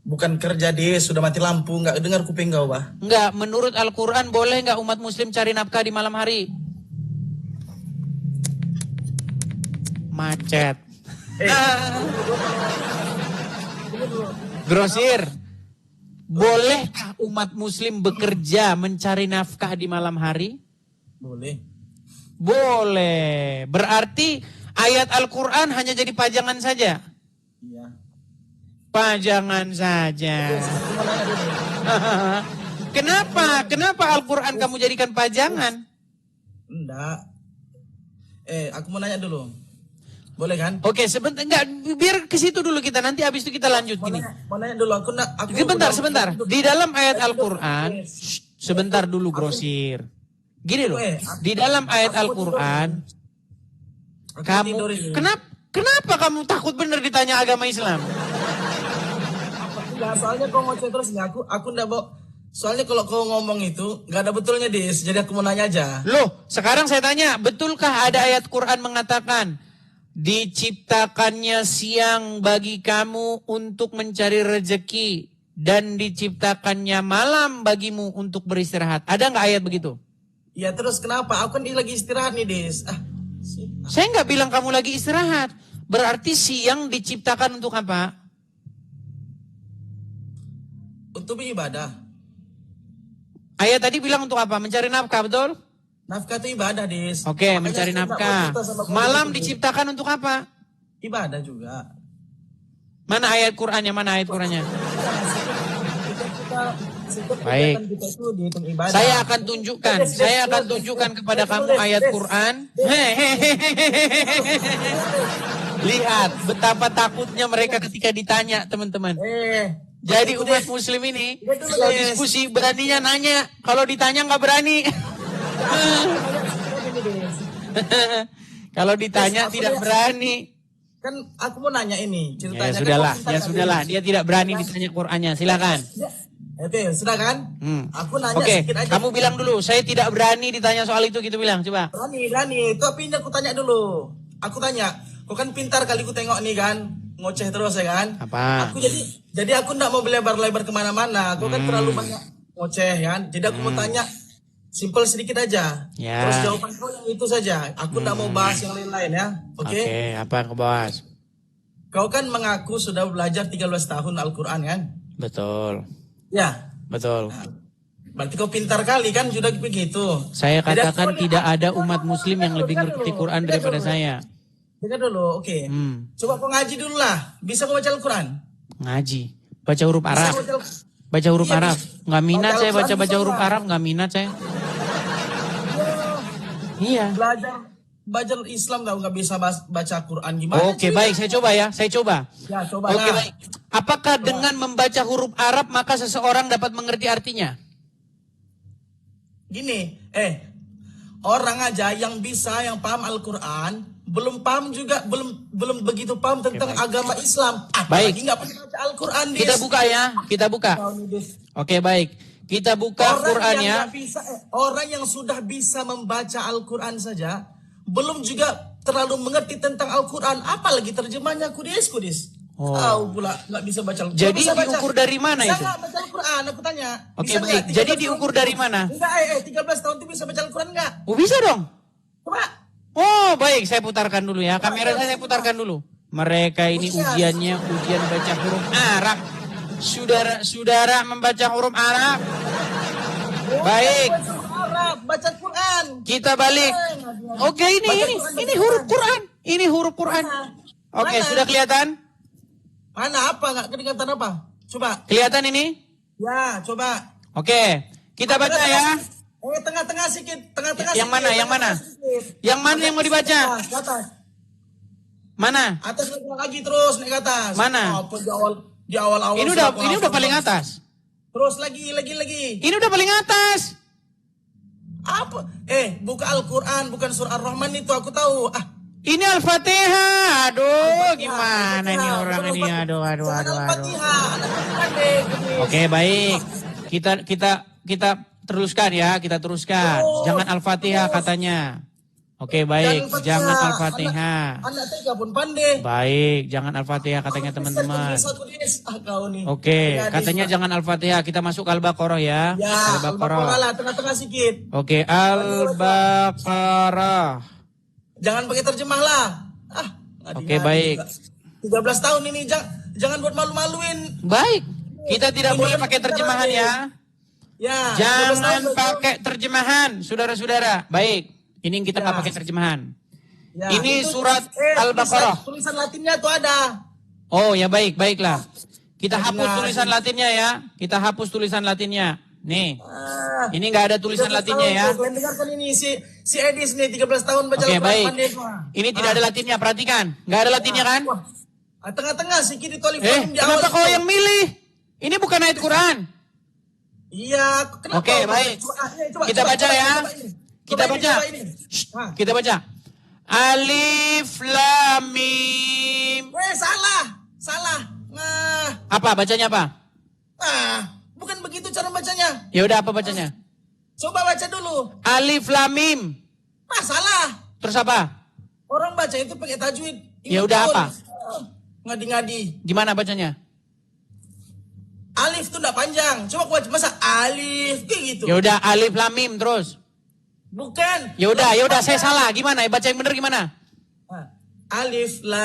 Bukan kerja deh, sudah mati lampu. Enggak dengar kuping kau, Bah. Enggak, menurut Al-Quran boleh enggak umat muslim cari nafkah di malam hari? Macet. Grosir, bolehkah umat muslim bekerja mencari nafkah di malam hari? Boleh. Boleh. Berarti ayat Al-Quran hanya jadi pajangan saja? Iya. Pajangan saja. Kenapa? Kenapa Al-Quran kamu jadikan pajangan? Enggak. Aku mau nanya dulu. Boleh kan? Oke, sebentar. Enggak, biar ke situ dulu kita. Nanti habis itu kita lanjut. Gini. Mau nanya dulu. Sebentar. Di dalam ayat Al-Quran, sebentar dulu Grosir. Gini loh, di dalam ayat Al-Quran, kamu, kenapa kamu takut bener ditanya agama Islam? Enggak, soalnya kau mau terus ya, aku enggak mau. Soalnya kalau kau ngomong itu enggak ada betulnya, Dis. Jadi aku mau nanya aja. Loh, sekarang saya tanya, betulkah ada ayat Quran mengatakan diciptakannya siang bagi kamu untuk mencari rezeki dan diciptakannya malam bagimu untuk beristirahat? Ada nggak ayat begitu? Ya terus kenapa? Aku kan lagi istirahat nih, Dis. Saya nggak bilang kamu lagi istirahat. Berarti siang diciptakan untuk apa? Untuk ibadah. Ayat tadi bilang untuk apa? Mencari nafkah, betul? Nafkah itu ibadah, Dis. Oke, Makanya mencari saya nafkah. nggak mau cerita sama Malam kau. diciptakan untuk apa? Ibadah juga. Mana ayat Qur'annya? Mana ayat Qur'annya? Setiap Baik. kegiatan kita itu dihitung ibadah. Saya akan tunjukkan kepada kamu ayat Quran. Lihat betapa takutnya mereka ketika ditanya, teman-teman. Jadi umat muslim ini kalau diskusi beraninya nanya, kalau ditanya nggak berani. Kalau ditanya tidak berani. Kan aku mau nanya ini ceritanya. Ya sudahlah, dia tidak berani ditanya Qur'annya. Silakan. Oke, sudah kan? Aku nanya Oke, sedikit aja. kamu bilang dulu, saya tidak berani ditanya soal itu, gitu bilang, coba. Berani. Tapi ini aku tanya dulu. Aku tanya, kau kan pintar kali ku tengok nih kan, ngoceh terus ya kan? Apa? Aku jadi aku nggak mau berlebar-lebar kemana-mana. Aku kan terlalu banyak ngoceh kan. Jadi aku mau tanya, simple sedikit aja. Ya. Terus jawaban kau yang itu saja. Aku nggak mau bahas yang lain-lain ya. Oke? Oke, apa yang kau bahas? Kau kan mengaku sudah belajar 13 tahun Al-Quran kan? Betul. Ya. Betul. Berarti kau pintar kali kan sudah begitu. Saya Jadi katakan aku- tidak ada umat muslim yang lebih ngerti Quran daripada saya. Dengar dulu, oke. Coba kau ngaji dulu lah. Bisa kau baca Al-Quran? Ngaji. Baca huruf Arab. Bisa baca Baca huruf Iya, Arab. Nggak minat saya Al-Quran baca bisa huruf nggak? Arab. Nggak minat saya. Iya. belajar Islam tahu nggak bisa baca Quran gimana? Oke, baik. Saya coba ya. Saya coba. Ya, coba Oke, lah. baik. Apakah dengan membaca huruf Arab maka seseorang dapat mengerti artinya? Gini, orang aja yang paham Al-Quran, belum paham juga, belum begitu paham tentang agama Islam. Baik. Apalagi nggak pernah baca Al-Quran. Kita buka ya. Kita buka. Oke, baik. Kita buka Qurannya. Orang yang sudah bisa membaca Al-Quran saja, belum juga terlalu mengerti tentang Al-Quran, apalagi terjemahnya kudis. Tahu pula nggak bisa baca Al-Quran. Jadi Bisa baca. diukur dari mana Bisa itu? nggak baca Al-Quran? Aku tanya. Oke, Bisa baik. nggak? 13 Jadi tahun diukur itu- dari mana? Enggak, 13 tahun itu bisa baca Al-Quran nggak? Oh, bisa dong. Coba. Oh, baik. Saya putarkan dulu ya. Kamera saya putarkan dulu. Mereka ini ujiannya ujian baca huruf Arab. Saudara membaca huruf Arab. Baik. Baca Arab, baca Quran. Kita balik. Oke, ini huruf Quran. Ini huruf Quran. Oke, Mana? sudah kelihatan? Mana apa? Nggak kelihatan apa? Coba. Kelihatan ini? Ya, coba. Oke, kita baca ya. Tengah-tengah sedikit. Tengah-tengah Yang mana? sedikit, Yang mana? tengah-tengah sedikit. Yang mana yang mau dibaca? Ke atas. Mana? Atas lagi terus naik ke atas. Mana? Apa di awal-awal. Ini udah paling atas. Terus lagi. Ini udah paling atas. Apa? Buka Al-Quran, bukan surah Ar-Rahman itu aku tahu. Ini Al-Fatihah. Aduh, gimana ini orang ini? Aduh. Oke, baik. Kita teruskan ya, kita teruskan. Jangan Al-Fatihah katanya. Oke, baik. Jangan Al-Fatihah. Anak TK pun pandai. Baik, jangan Al-Fatihah katanya teman-teman. Oke, katanya jangan Al-Fatihah. Kita masuk ke Al-Baqarah ya. Ya, Al-Baqarah lah, tengah-tengah sedikit. Oke, Al-Baqarah. Jangan pakai terjemah lah. Oke, baik. 13 tahun ini jangan buat malu-maluin. Baik. Kita tidak boleh pakai terjemahan ya. Ya. Jangan pakai terjemahan, saudara-saudara. Baik. Ini kita nggak pakai terjemahan. Ya, ini surat Al-Baqarah. Tulisan Latinnya tuh ada. Oh ya, baiklah. Kita hapus tulisan Latinnya ya. Kita hapus tulisan Latinnya. Nih. Ini nggak ada tulisan Latinnya ya. Kalian dengarkan ini si Edis nih 13 tahun baca Oke, baik. pandai. Ini tidak ada Latinnya, perhatikan. Nggak ada Latinnya kan? Tengah-tengah si kiri tolif di kenapa awal. kau yang milih? Ini bukan ayat Quran. Iya, kenapa? Oke, baik. Kita baca ya. Kita baca. Kita baca. Alif Lam Mim. Salah. Nah. Apa bacanya apa? Bukan begitu cara bacanya. Ya udah, apa bacanya? Coba baca dulu. Alif Lam Mim. Salah. Terus apa? Orang baca itu pakai tajwid. Ya udah, apa? Ngadi-ngadi. Gimana bacanya? Alif tuh enggak panjang. Coba baca masa alif kayak gitu. Ya udah, Alif Lam Mim terus. Bukan. Ya udah, saya salah. Gimana? Baca yang benar gimana? Alif Lam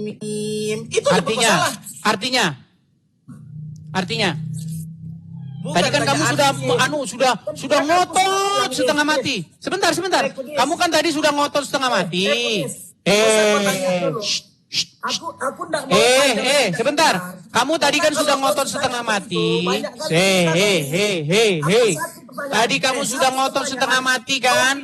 Mim. Itu artinya. Bukan, tadi kan kamu sudah ngotot setengah mati. Sebentar. Kamu kan tadi sudah ngotot setengah mati. Aku enggak mau sebentar. Kamu tadi kan sudah ngotot setengah mati. Tadi kamu sudah ngotot setengah mati kan?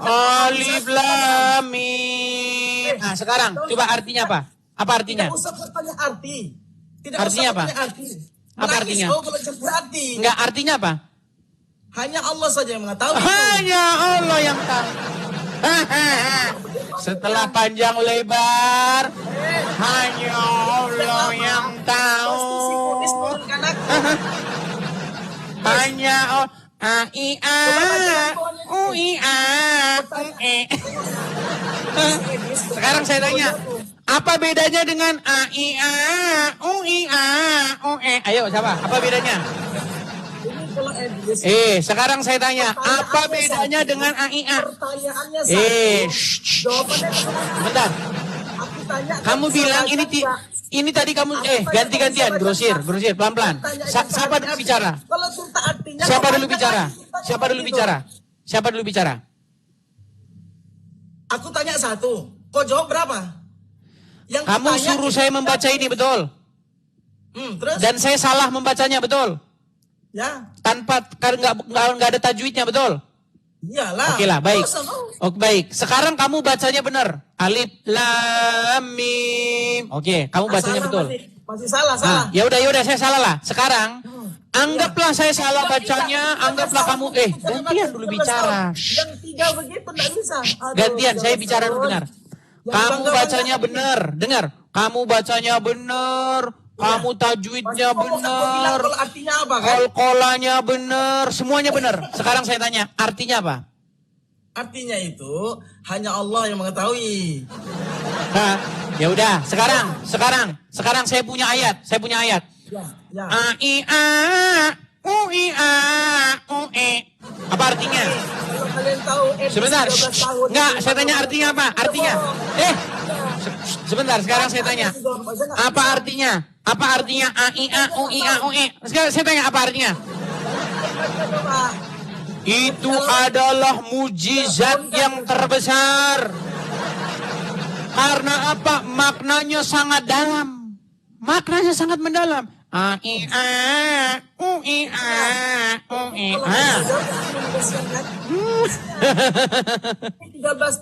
Alif Lam Mim. Nah, sekarang coba artinya apa? Apa artinya? Tidak usah bertanya arti. Artinya apa? Apa artinya? Enggak, artinya apa? Hanya Allah saja yang mengetahui. Hanya Allah yang tahu. Setelah panjang lebar, hanya Allah yang tahu. Hanya Allah. Sekarang saya tanya, apa bedanya dengan Ayo, siapa? Apa bedanya? Sekarang saya tanya, apa bedanya dengan AIA? Bentar. Kamu bilang ini tadi kamu ganti-gantian, grosir, pelan-pelan. Siapa dulu bicara? Siapa dulu bicara? Aku tanya satu, kau jawab berapa? Kamu suruh saya membaca ini, betul? Terus? Dan saya salah membacanya, betul? Ya. Tanpa nggak ada tajwidnya, betul? Iyalah. Oke lah, baik. Oke, baik. Sekarang kamu bacanya benar. Alif Lam Mim. Oke, kamu bacanya betul. Masih salah. Ya udah, saya salah lah. Sekarang anggaplah saya salah bacanya, anggaplah kamu gantian dulu bicara. Yang tiga begitu enggak bisa. Gantian, saya bicara dulu dengar. Kamu bacanya benar, dengar. Kamu bacanya benar. Kamu tajwidnya benar, kol-kolanya benar, semuanya benar. Sekarang saya tanya, artinya apa? Artinya itu hanya Allah yang mengetahui. Nah, ya udah, sekarang saya punya ayat. Ya. Apa artinya? Kalau kalian tahu sebentar. Enggak, saya tanya artinya apa? Artinya. Sebentar, sekarang saya tanya. Apa artinya? Apa artinya Sekarang saya tanya apa artinya? Itu adalah mujizat yang terbesar. Karena apa? Maknanya sangat dalam. Maknanya sangat mendalam. 13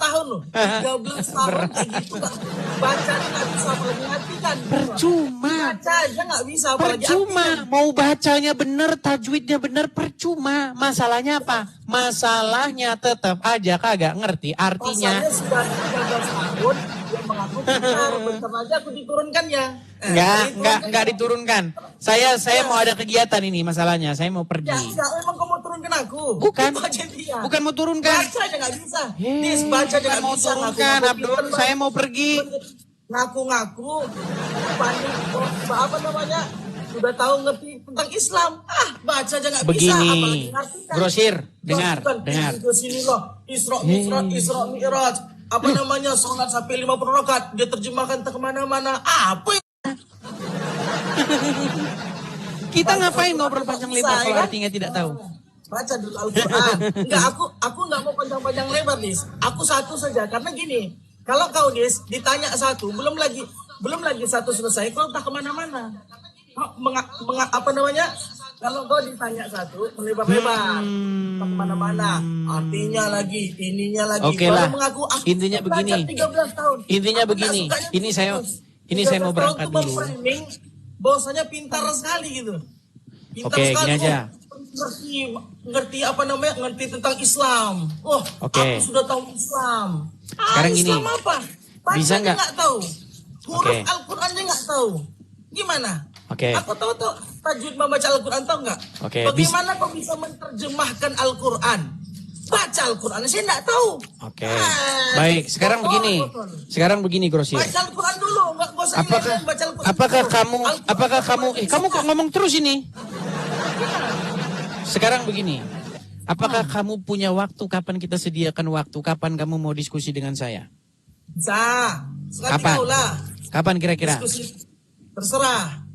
tahun loh. 13 tahun kayak gitu. Bacanya nggak bisa mengerti kan. Percuma. Baca aja nggak bisa. Apalagi Percuma. artinya. Mau bacanya benar, tajwidnya benar, percuma. Masalahnya apa? Masalahnya tetap aja kagak ngerti artinya. Pasalnya sudah 13 tahun, dia mengaku pintar. Bentar aja aku diturunkan ya. Enggak diturunkan. Saya mau ada kegiatan ini masalahnya. Saya mau pergi. Ya, emang kamu mau turunkan aku? Bukan. Itu aja dia. Bukan mau turunkan. Baca aja nggak bisa. Nis, baca aja nggak mau bisa. turunkan, Abdul. Saya mau pergi. Ngaku-ngaku, panik, apa namanya? Sudah tahu ngerti tentang Islam. Baca aja nggak bisa. Begini, Apalagi ngartikan. Grosir, dengar. Ke sini loh, Isra Mi'raj. Apa namanya, sholat sampai 50 rakaat. Dia terjemahkan ke kemana-mana. Apa ya? Kita ngapain ngobrol panjang lebar kalau artinya tidak tahu? Baca dulu Al-Quran. Enggak, aku nggak mau panjang-panjang lebar, Nis. Aku satu saja, karena gini. Kalau kau, Nis, ditanya satu, belum lagi satu selesai, kau tak kemana-mana. Apa namanya? Kalau kau ditanya satu, melebar-lebar, tak kemana-mana. Artinya lagi, ininya lagi. Oke lah. Mengaku, Intinya begini. 13 tahun. Intinya begini. Ini saya mau berangkat dulu. Bahwasanya pintar sekali gitu. Pintar Oke, sekali. gini aja. Ngerti apa namanya? Ngerti tentang Islam. Oke. Aku sudah tahu Islam. Sekarang gini. Islam apa? Bisa nggak? Nggak tahu. Huruf Oke. Al-Qurannya nggak tahu. Gimana? Oke. Aku tahu tuh tajwid membaca Al-Quran, tahu nggak? Oke, Bagaimana kau bisa menerjemahkan Al-Quran? Baca Al-Quran, saya nggak tahu. Oke. Baik, sekarang begini Grosir. Baca Al-Quran dulu, nggak usah baca Al-Quran. Apakah kamu kamu kok ngomong terus ini? Sekarang begini. Apakah kamu punya waktu? Kapan kita sediakan waktu? Kapan kamu mau diskusi dengan saya? Bisa. Kapan? Kapan kira-kira? Diskusi. Terserah.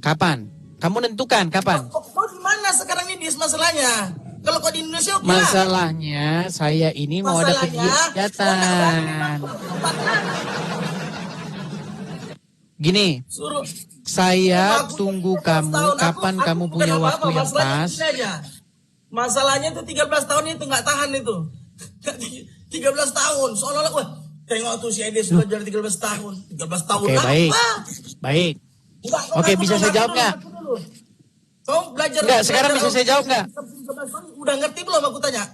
Kapan? Kamu nentukan kapan? Kau di mana sekarang ini masalahnya? Kalau kau di Indonesia, oke lah. Masalahnya saya ini mau ada kegiatan. Gini, Suruh. saya tunggu kamu kapan kamu punya waktu yang pas. Masalahnya itu 13 tahun itu nggak tahan itu. 13 tahun. Seolah-olah, wah, tengok tuh si Ede sudah jadi 13 tahun. 13 tahun Oke, apa? baik. Oke, bisa saya jawab nggak? Kau belajar. Enggak, sekarang bisa saya jawab nggak? Udah ngerti belum aku tanya?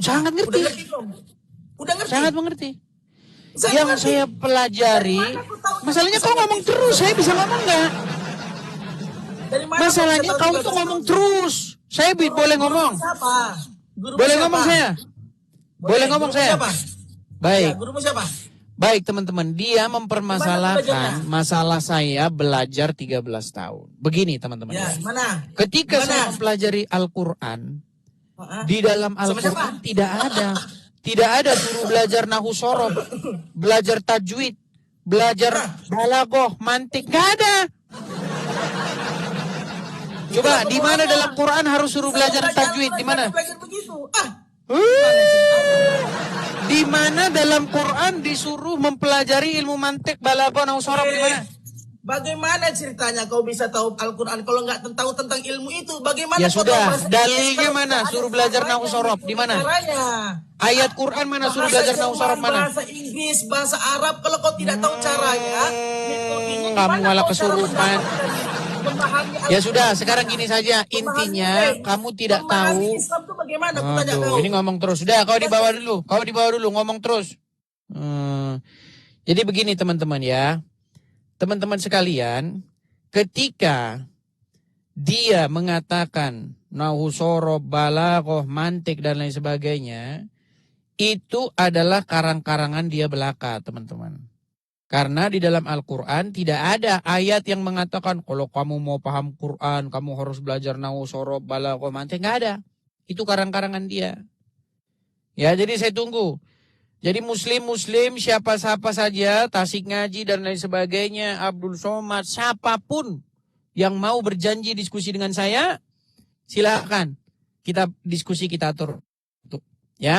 Sangat Udah ngerti. ngerti belum? Udah ngerti? Sangat mengerti. Yang saya pelajari, masalahnya kau ngomong terus, saya bisa ngomong nggak? Dari mana Masalahnya kau kau bisa tuh tahu ngomong terus. Saya boleh ngomong. Siapa? Gurumu Boleh siapa? ngomong saya. Boleh ngomong Gurumu saya. siapa? Baik. Ya, gurumu siapa? Baik teman-teman, dia mempermasalahkan masalah saya belajar 13 tahun. Begini teman-teman. Ya, mana? Ketika saya mempelajari Al-Quran, di dalam Al-Quran tidak ada suruh belajar nahu sorof, belajar tajwid, belajar balagoh, mantik, nggak ada. Coba di mana dalam Quran harus suruh belajar tajwid? Di mana? Belajar begitu. Di mana dalam Quran disuruh mempelajari ilmu mantik, balagoh, nahu sorof, di mana? Bagaimana ceritanya kau bisa tahu Al-Quran kalau nggak tahu tentang ilmu itu? Bagaimana? Ya kau sudah, tahu dalilnya mana? Suruh belajar nahu sorof, di mana? Caranya. Ayat Quran mana suruh belajar nahu sorof mana? Bahasa Inggris, bahasa Arab. Kalau kau tidak tahu caranya, kamu malah kesurupan. Ya sudah, sekarang gini saja. Intinya kamu tidak tahu. Islam itu bagaimana? Aku tanya kau. Ini ngomong terus. Sudah, kau dibawa dulu, ngomong terus. Jadi begini teman-teman ya. Teman-teman sekalian, ketika dia mengatakan nahu sorof, balaghah, mantik dan lain sebagainya, itu adalah karang-karangan dia belaka, teman-teman. Karena di dalam Al-Quran tidak ada ayat yang mengatakan kalau kamu mau paham Quran, kamu harus belajar nahu sorof, balaghah, mantik, nggak ada. Itu karang-karangan dia. Ya, jadi saya tunggu. Jadi muslim siapa saja, Tasik Ngaji dan lain sebagainya, Abdul Somad, siapapun yang mau berjanji diskusi dengan saya, silakan. Kita diskusi, kita atur. Ya.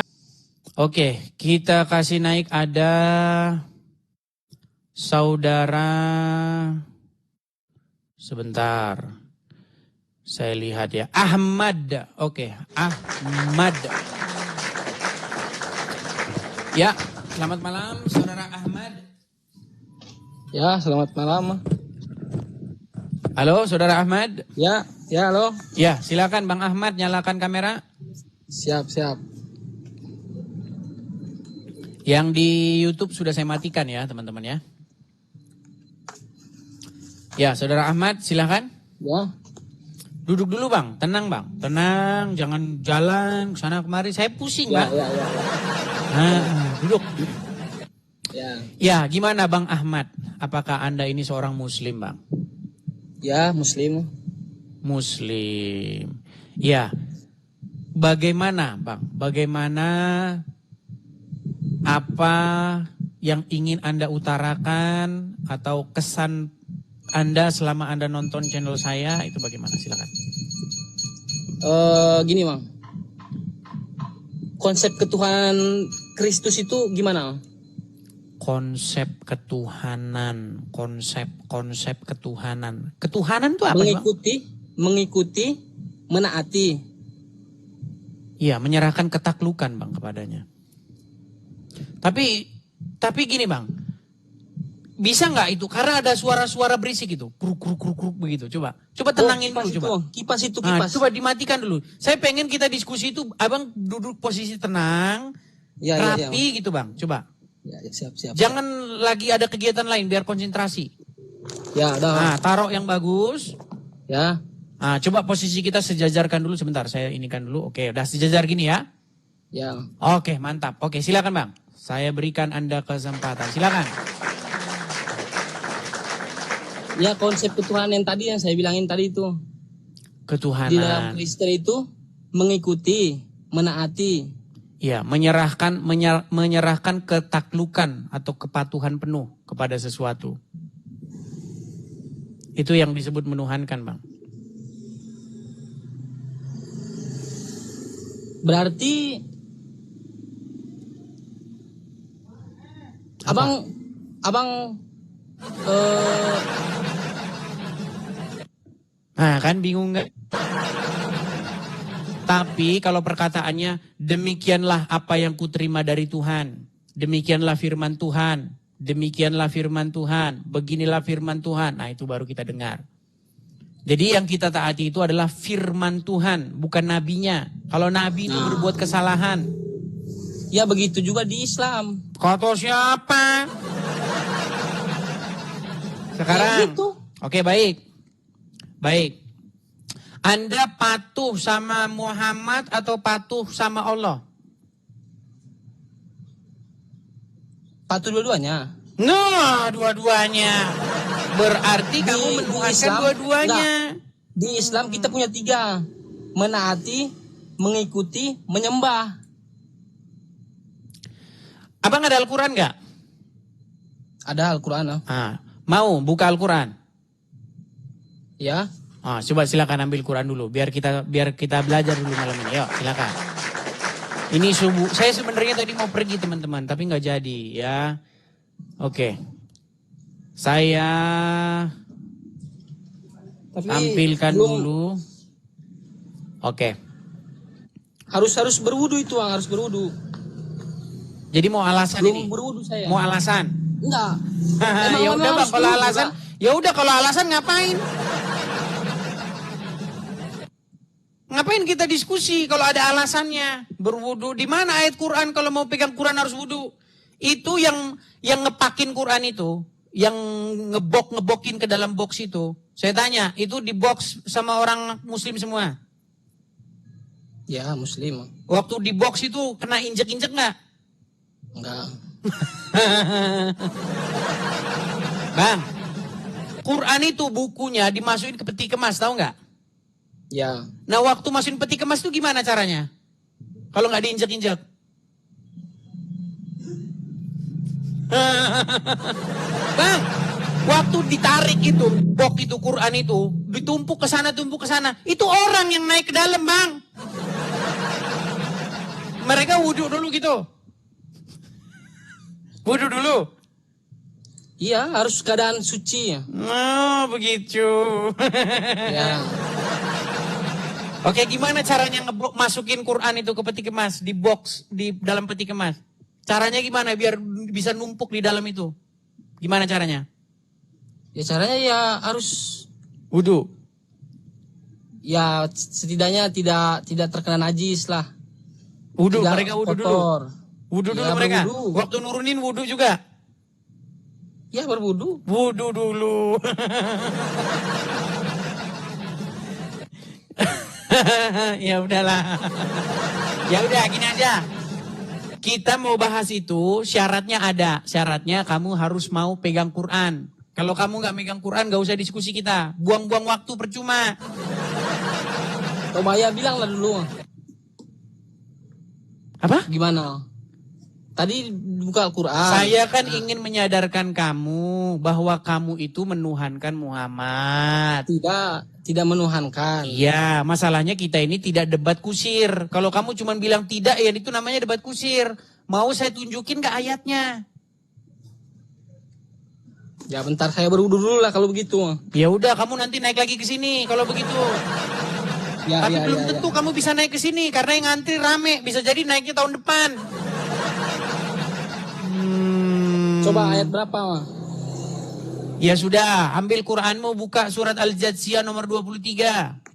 Oke, kita kasih naik ada saudara. Sebentar. Saya lihat ya. Ahmad. Oke, Ahmad. Ya, selamat malam saudara Ahmad. Ya, selamat malam. Halo, Saudara Ahmad. Ya, halo. Ya, silakan Bang Ahmad, nyalakan kamera. Siap. Yang di YouTube sudah saya matikan ya, teman-teman ya. Ya, Saudara Ahmad, silakan. Ya. Duduk dulu Bang, tenang Bang. Tenang, jangan jalan ke sana kemari. Saya pusing Bang. Ya. Duduk. Ya. Ya, gimana Bang Ahmad? Apakah Anda ini seorang Muslim Bang? Ya, Muslim. Muslim. Ya. Bagaimana Bang? Bagaimana apa yang ingin Anda utarakan atau kesan Anda selama Anda nonton channel saya itu bagaimana? Silakan. Gini Bang. Konsep ketuhanan Kristus itu gimana? Konsep ketuhanan, konsep ketuhanan. Ketuhanan itu apa sih, Bang? Mengikuti, menaati. Iya, menyerahkan ketaklukan Bang kepadanya. Tapi gini Bang, bisa nggak itu? Karena ada suara-suara berisik itu, kruk begitu. Coba tenangin dulu, coba. Kipas itu. Coba dimatikan dulu. Saya pengen kita diskusi itu, Abang duduk posisi tenang, rapi gitu Bang. Coba. Ya, siap. Jangan lagi ada kegiatan lain, biar konsentrasi. Ya, dah. Nah, taruh yang bagus. Ya. Nah, coba posisi kita sejajarkan dulu sebentar. Saya inikan dulu. Oke, udah sejajar gini ya. Ya. Oke, mantap. Oke, silakan Bang. Saya berikan Anda kesempatan. Silakan. Ya, konsep ketuhanan yang tadi yang saya bilangin tadi itu. Ketuhanan. Di dalam Kristen itu mengikuti, menaati. Ya, menyerahkan ketaklukan atau kepatuhan penuh kepada sesuatu. Itu yang disebut menuhankan, Bang. Berarti Apa? Abang Nah, kan bingung nggak? Tapi kalau perkataannya, demikianlah apa yang kuterima dari Tuhan. Demikianlah firman Tuhan. Demikianlah firman Tuhan. Beginilah firman Tuhan. Nah, itu baru kita dengar. Jadi yang kita taati itu adalah firman Tuhan, bukan nabinya. Kalau nabi itu berbuat kesalahan. ya begitu juga di Islam. Kata siapa? Sekarang. Ya, gitu. Oke, baik. Baik. Anda patuh sama Muhammad atau patuh sama Allah? Patuh dua-duanya. Nah, dua-duanya. Berarti kamu menuhankan dua-duanya. Di Islam kita punya 3. Menaati, mengikuti, menyembah. Abang ada Al-Quran nggak? Ada Al-Quran. Mau buka Al-Quran? Ya. Coba silakan ambil Quran dulu. Biar kita belajar dulu malam ini. Yuk, silakan. Ini subuh. Saya sebenarnya tadi mau pergi teman-teman, tapi nggak jadi ya. Oke. Saya tampilkan dulu. Oke. Harus berwudu itu, harus berwudu. Jadi mau alasan Belum ini? berwudu saya. Mau alasan? Enggak. Ya udah Bang, kalau alasan, ya udah kalau alasan ngapain? Ngapain kita diskusi kalau ada alasannya? Berwudu. Di mana ayat Quran kalau mau pegang Quran harus wudu? Itu yang ngepakin Quran itu, yang ngebokin ke dalam box itu. Saya tanya, itu di box sama orang muslim semua? Ya, muslim. Waktu di box itu kena injek-injek nggak? Enggak. Bang, Quran itu bukunya dimasukin ke peti kemas, tahu nggak? Ya. Nah, waktu masukin peti kemas itu gimana caranya? Kalau nggak diinjek-injek? Bang, waktu ditarik itu, box itu Quran itu, ditumpuk ke sana, itu orang yang naik ke dalam, Bang. Mereka wudhu dulu gitu. Wudhu dulu. Iya, harus keadaan suci. Oh, begitu. Ya. Oke, gimana caranya masukin Quran itu ke peti kemas, di box, di dalam peti kemas? Caranya gimana biar bisa numpuk di dalam itu? Gimana caranya? Ya caranya ya harus Wudu. Ya setidaknya tidak terkena najis lah. Wudu, Tidak mereka wudu dulu. kotor. Wudu dulu Ya, mereka. berwudu. Waktu nurunin wudu juga. Ya berwudu. Wudu dulu. Ya udahlah. Ya udah gini aja. Kita mau bahas itu, syaratnya ada. Syaratnya kamu harus mau pegang Quran. Kalau kamu nggak megang Quran, nggak usah diskusi kita. Buang-buang waktu percuma. Coba ya bilang lah dulu. Apa? Gimana? Tadi buka Al-Quran. Saya kan ingin menyadarkan kamu bahwa kamu itu menuhankan Muhammad. Tidak menuhankan. Iya, masalahnya kita ini tidak debat kusir. Kalau kamu cuma bilang tidak, ya itu namanya debat kusir. Mau saya tunjukin ke ayatnya? Ya bentar saya berwudu dulu lah kalau begitu. Ya udah, kamu nanti naik lagi ke sini kalau begitu. Ya, Tapi ya, belum ya, tentu kamu bisa naik ke sini karena yang ngantri rame. Bisa jadi naiknya tahun depan. Coba ayat berapa? Ya sudah, ambil Quranmu, buka surat Al-Jathiyah nomor 23.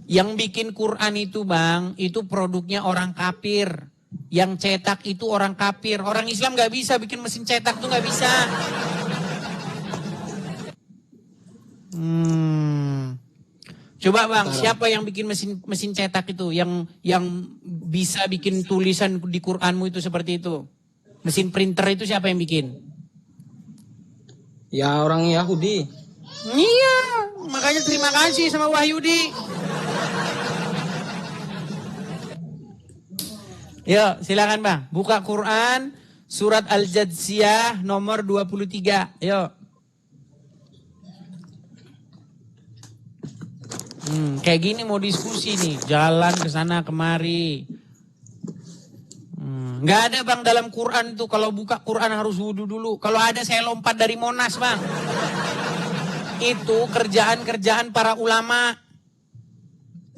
Yang bikin Quran itu bang, itu produknya orang kafir. Yang cetak itu orang kafir. Orang Islam nggak bisa bikin mesin cetak tuh nggak bisa. Coba bang, siapa yang bikin mesin cetak itu? Yang bisa bikin tulisan di Quranmu itu seperti itu? Mesin printer itu siapa yang bikin? Ya orang Yahudi. Iya, makanya terima kasih sama Wahyudi. Yuk, silakan bang. Buka Quran, surat Al-Jathiyah nomor 23. Yuk. Kayak gini mau diskusi nih. Jalan ke sana kemari. Nggak ada bang dalam Quran tuh. Kalau buka Quran harus wudu dulu. Kalau ada saya lompat dari Monas bang. Itu kerjaan-kerjaan para ulama.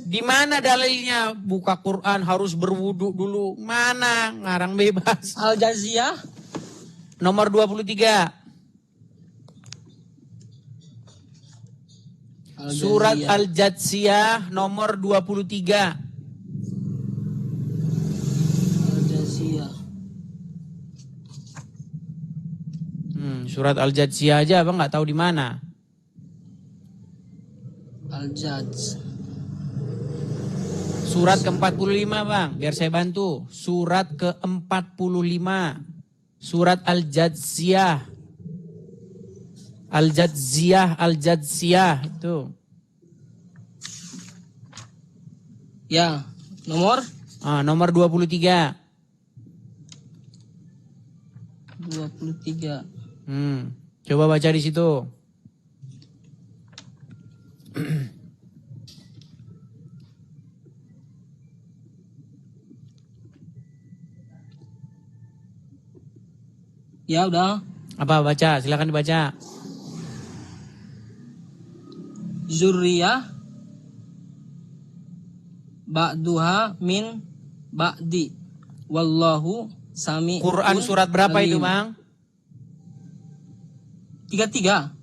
Di mana dalilnya buka Quran harus berwudu dulu? Mana? Ngarang bebas. Al-Jathiyah Nomor 23. Surat Al-Jathiyah nomor 23. Al-Jathiyah. Surat Al-Jathiyah aja abang nggak tahu di mana. Al-Jathiyah. Surat ke-45 bang, biar saya bantu. Surat ke-45. Surat Al-Jathiyah. Al-Jathiyah itu. Ya, nomor? Nomor 23. 23. Coba baca di situ. Ya udah. Apa baca? Silakan dibaca. Zurriyah ba'duha min ba'di wallahu sami'un. Quran surat berapa alim. itu bang? 33.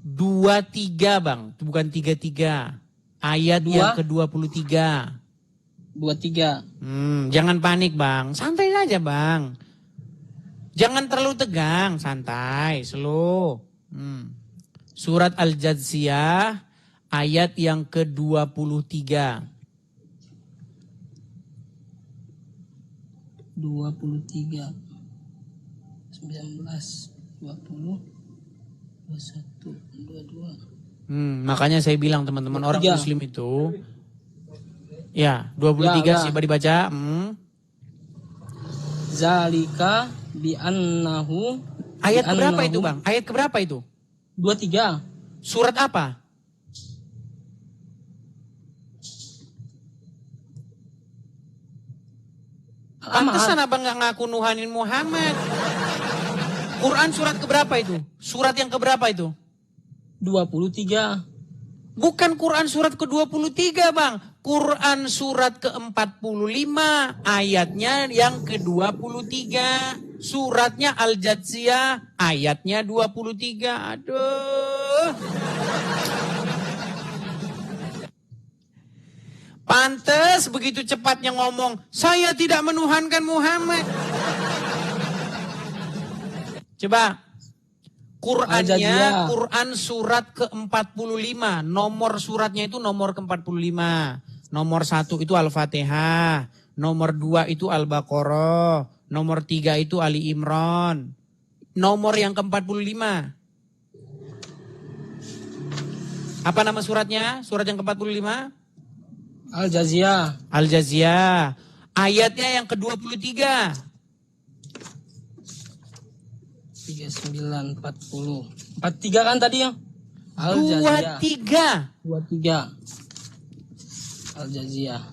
23 bang, bukan 33. Ayat yang ke-23. 23. Jangan panik bang, santai saja bang. Jangan terlalu tegang, santai, slow. Surat Al-Jathiyah ayat yang ke-23. 23. 19, 20, 21, 22. Makanya saya bilang teman-teman orang muslim itu. Ya, 23 ya. coba dibaca. Zalika bi'annahu. Ayat keberapa itu bang? Ayat keberapa itu? 23. Surat apa? Pantesan abang gak ngaku nuhanin Muhammad. Quran surat keberapa itu? Surat yang keberapa itu? 23. Bukan Quran surat ke-23 Bang. Quran surat ke-45 ayatnya yang ke-23. Suratnya Al-Jathiyah ayatnya 23. Aduh. Pantes begitu cepatnya ngomong, saya tidak menuhankan Muhammad. Coba. Qurannya, Quran surat ke-45. Nomor suratnya itu nomor ke-45. Nomor 1 itu Al-Fatihah. Nomor 2 itu Al-Baqarah. Nomor 3 itu Ali Imran. Nomor yang ke-45. Apa nama suratnya? Surat yang ke-45? Al-Jathiyah. Al-Jathiyah. Ayatnya yang ke-23. 39, 40. 43 kan tadi ya? Al-Jathiyah. 23. Al-Jathiyah.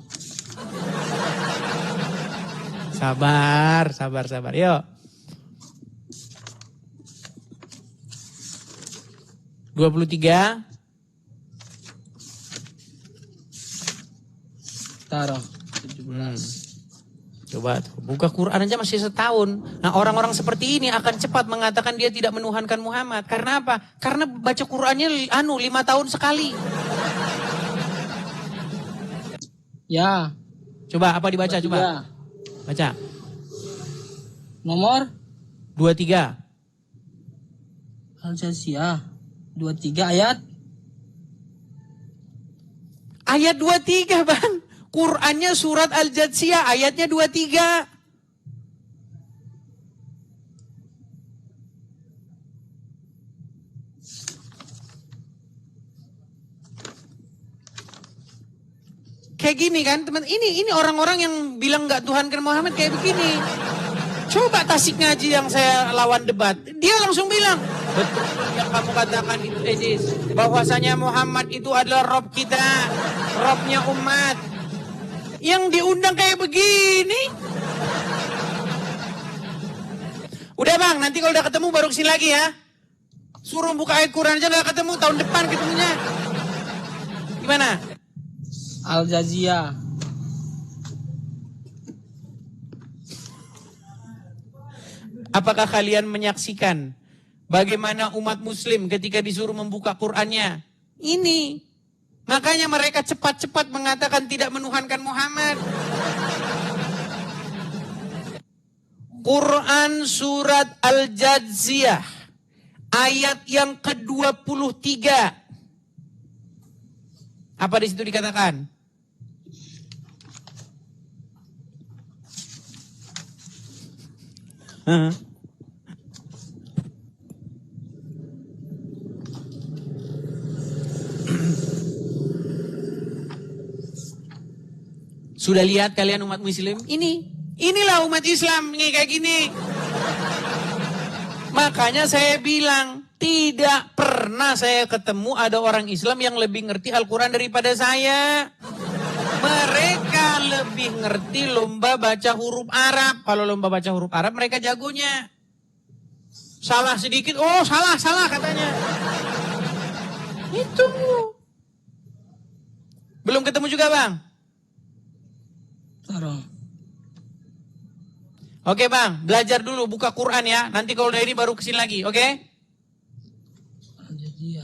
Sabar. Yuk. 23. Taruh. 17. Coba buka Quran aja masih setahun. Nah orang-orang seperti ini akan cepat mengatakan dia tidak menuhankan Muhammad. Karena apa? Karena baca Qurannya 5 tahun sekali. Ya. Coba apa dibaca? 23. Coba. Baca. Nomor 23. Al-Jathiyah. 23 ayat. Ayat 23 Bang. Qurannya surat Al-Jathiyah ayatnya 23. Kayak gini kan teman, ini orang-orang yang bilang nggak Tuhankan Muhammad kayak begini. Coba Tasik Ngaji yang saya lawan debat, dia langsung bilang, betul yang kamu katakan itu Edis, bahwasanya Muhammad itu adalah Rob kita, Robnya umat. Yang diundang kayak begini. Udah Bang, nanti kalau udah ketemu baru kesini lagi ya. Suruh buka ayat Quran aja nggak ketemu, tahun depan ketemunya. Gimana? Al-Jathiyah. Apakah kalian menyaksikan bagaimana umat muslim ketika disuruh membuka Qur'annya? Ini. Makanya mereka cepat-cepat mengatakan tidak menuhankan Muhammad. Quran surat Al-Jathiyah ayat yang ke-23. Apa di situ dikatakan? Sudah lihat kalian umat muslim? Inilah umat Islam nih kayak gini. Makanya saya bilang, tidak pernah saya ketemu ada orang Islam yang lebih ngerti Al-Quran daripada saya. Mereka lebih ngerti lomba baca huruf Arab. Kalau lomba baca huruf Arab mereka jagonya. Salah sedikit, oh salah katanya. Itu. Belum ketemu juga Bang? Taruh. Oke Bang, belajar dulu buka Quran ya. Nanti kalau udah ini baru kesini lagi, oke?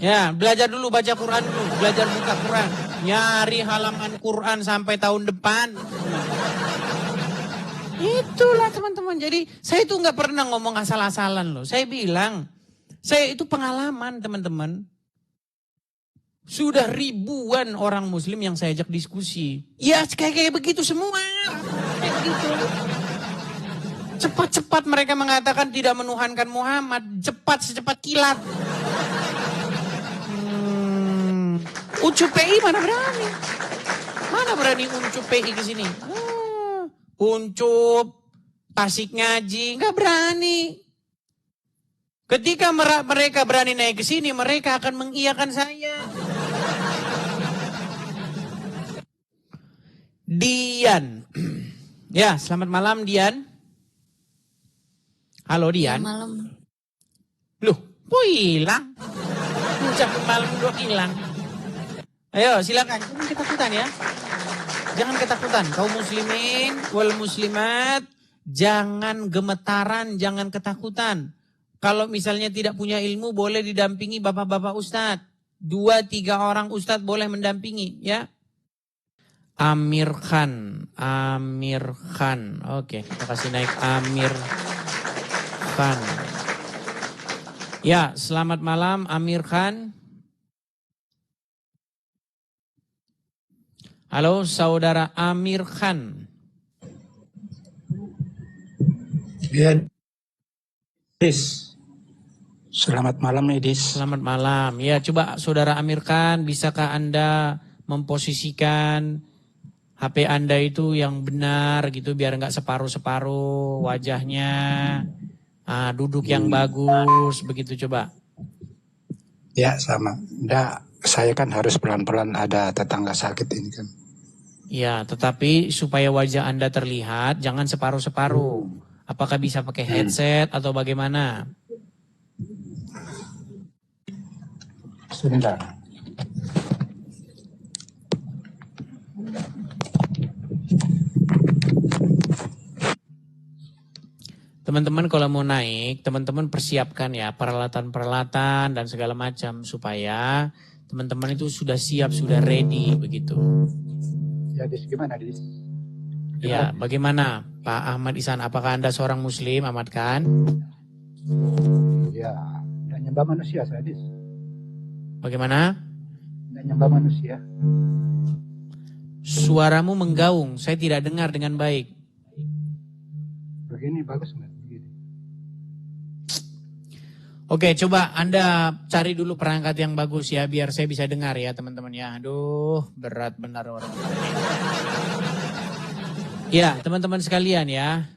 Ya, belajar dulu baca Quran dulu, belajar buka Quran. Nyari halaman Quran sampai tahun depan. Itulah teman-teman. Jadi saya itu nggak pernah ngomong asal-asalan loh. Saya bilang, saya itu pengalaman teman-teman. Sudah ribuan orang muslim yang saya ajak diskusi. Ya kayak begitu semua. Kayak begitu. Cepat-cepat mereka mengatakan tidak menuhankan Muhammad. Secepat kilat. Uncup PI mana berani? Mana berani Uncup PI ke sini? Uncup, Tasik Ngaji, nggak berani. Ketika mereka berani naik ke sini, mereka akan mengiyakan saya. Dian. Ya, selamat malam Dian. Halo Dian. Malam. Loh, kok hilang? Ucap malam udah hilang. Ayo silakan, jangan ketakutan ya. Jangan ketakutan, kaum muslimin wal muslimat, jangan gemetaran, jangan ketakutan. Kalau misalnya tidak punya ilmu boleh didampingi bapak-bapak ustadz. 2-3 orang ustadz boleh mendampingi ya. Amir Khan. Oke, kita kasih naik Amir Khan. Ya, selamat malam Amir Khan. Halo, saudara Amir Khan. Ya, selamat malam Edis. Selamat malam. Ya, coba saudara Amir Khan, bisakah Anda memposisikan HP Anda itu yang benar gitu, biar nggak separuh-separuh wajahnya, duduk yang bagus, begitu coba. Ya, sama. Nggak, saya kan harus pelan-pelan, ada tetangga sakit ini kan. Ya, tetapi supaya wajah Anda terlihat, jangan separuh-separuh. Apakah bisa pakai headset atau bagaimana? Sebentar. Teman-teman kalau mau naik, teman-teman persiapkan ya peralatan-peralatan dan segala macam supaya teman-teman itu sudah siap, sudah ready begitu. Ya, Dis, gimana, Dis? Ya, bagaimana Pak Ahmad Ihsan? Apakah Anda seorang Muslim, Ahmad Khan? Ya, tidak nyembah manusia saya, Dis. Bagaimana? Tidak nyembah manusia. Suaramu menggaung, saya tidak dengar dengan baik. Begini bagus nggak? Begini. Oke, coba Anda cari dulu perangkat yang bagus ya, biar saya bisa dengar ya teman-teman ya. Aduh, berat benar orang. Ya, teman-teman sekalian ya.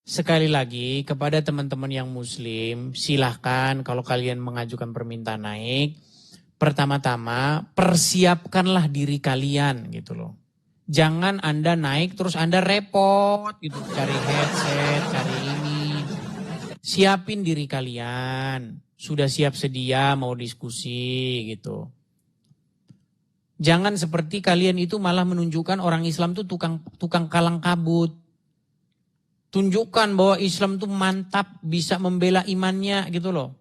Sekali lagi kepada teman-teman yang muslim, silahkan kalau kalian mengajukan permintaan naik, pertama-tama persiapkanlah diri kalian gitu loh. Jangan Anda naik terus Anda repot gitu, cari headset, cari ini. Siapin diri kalian, sudah siap sedia mau diskusi gitu. Jangan seperti kalian itu malah menunjukkan orang Islam tuh tukang kalang kabut. Tunjukkan bahwa Islam tuh mantap, bisa membela imannya gitu loh.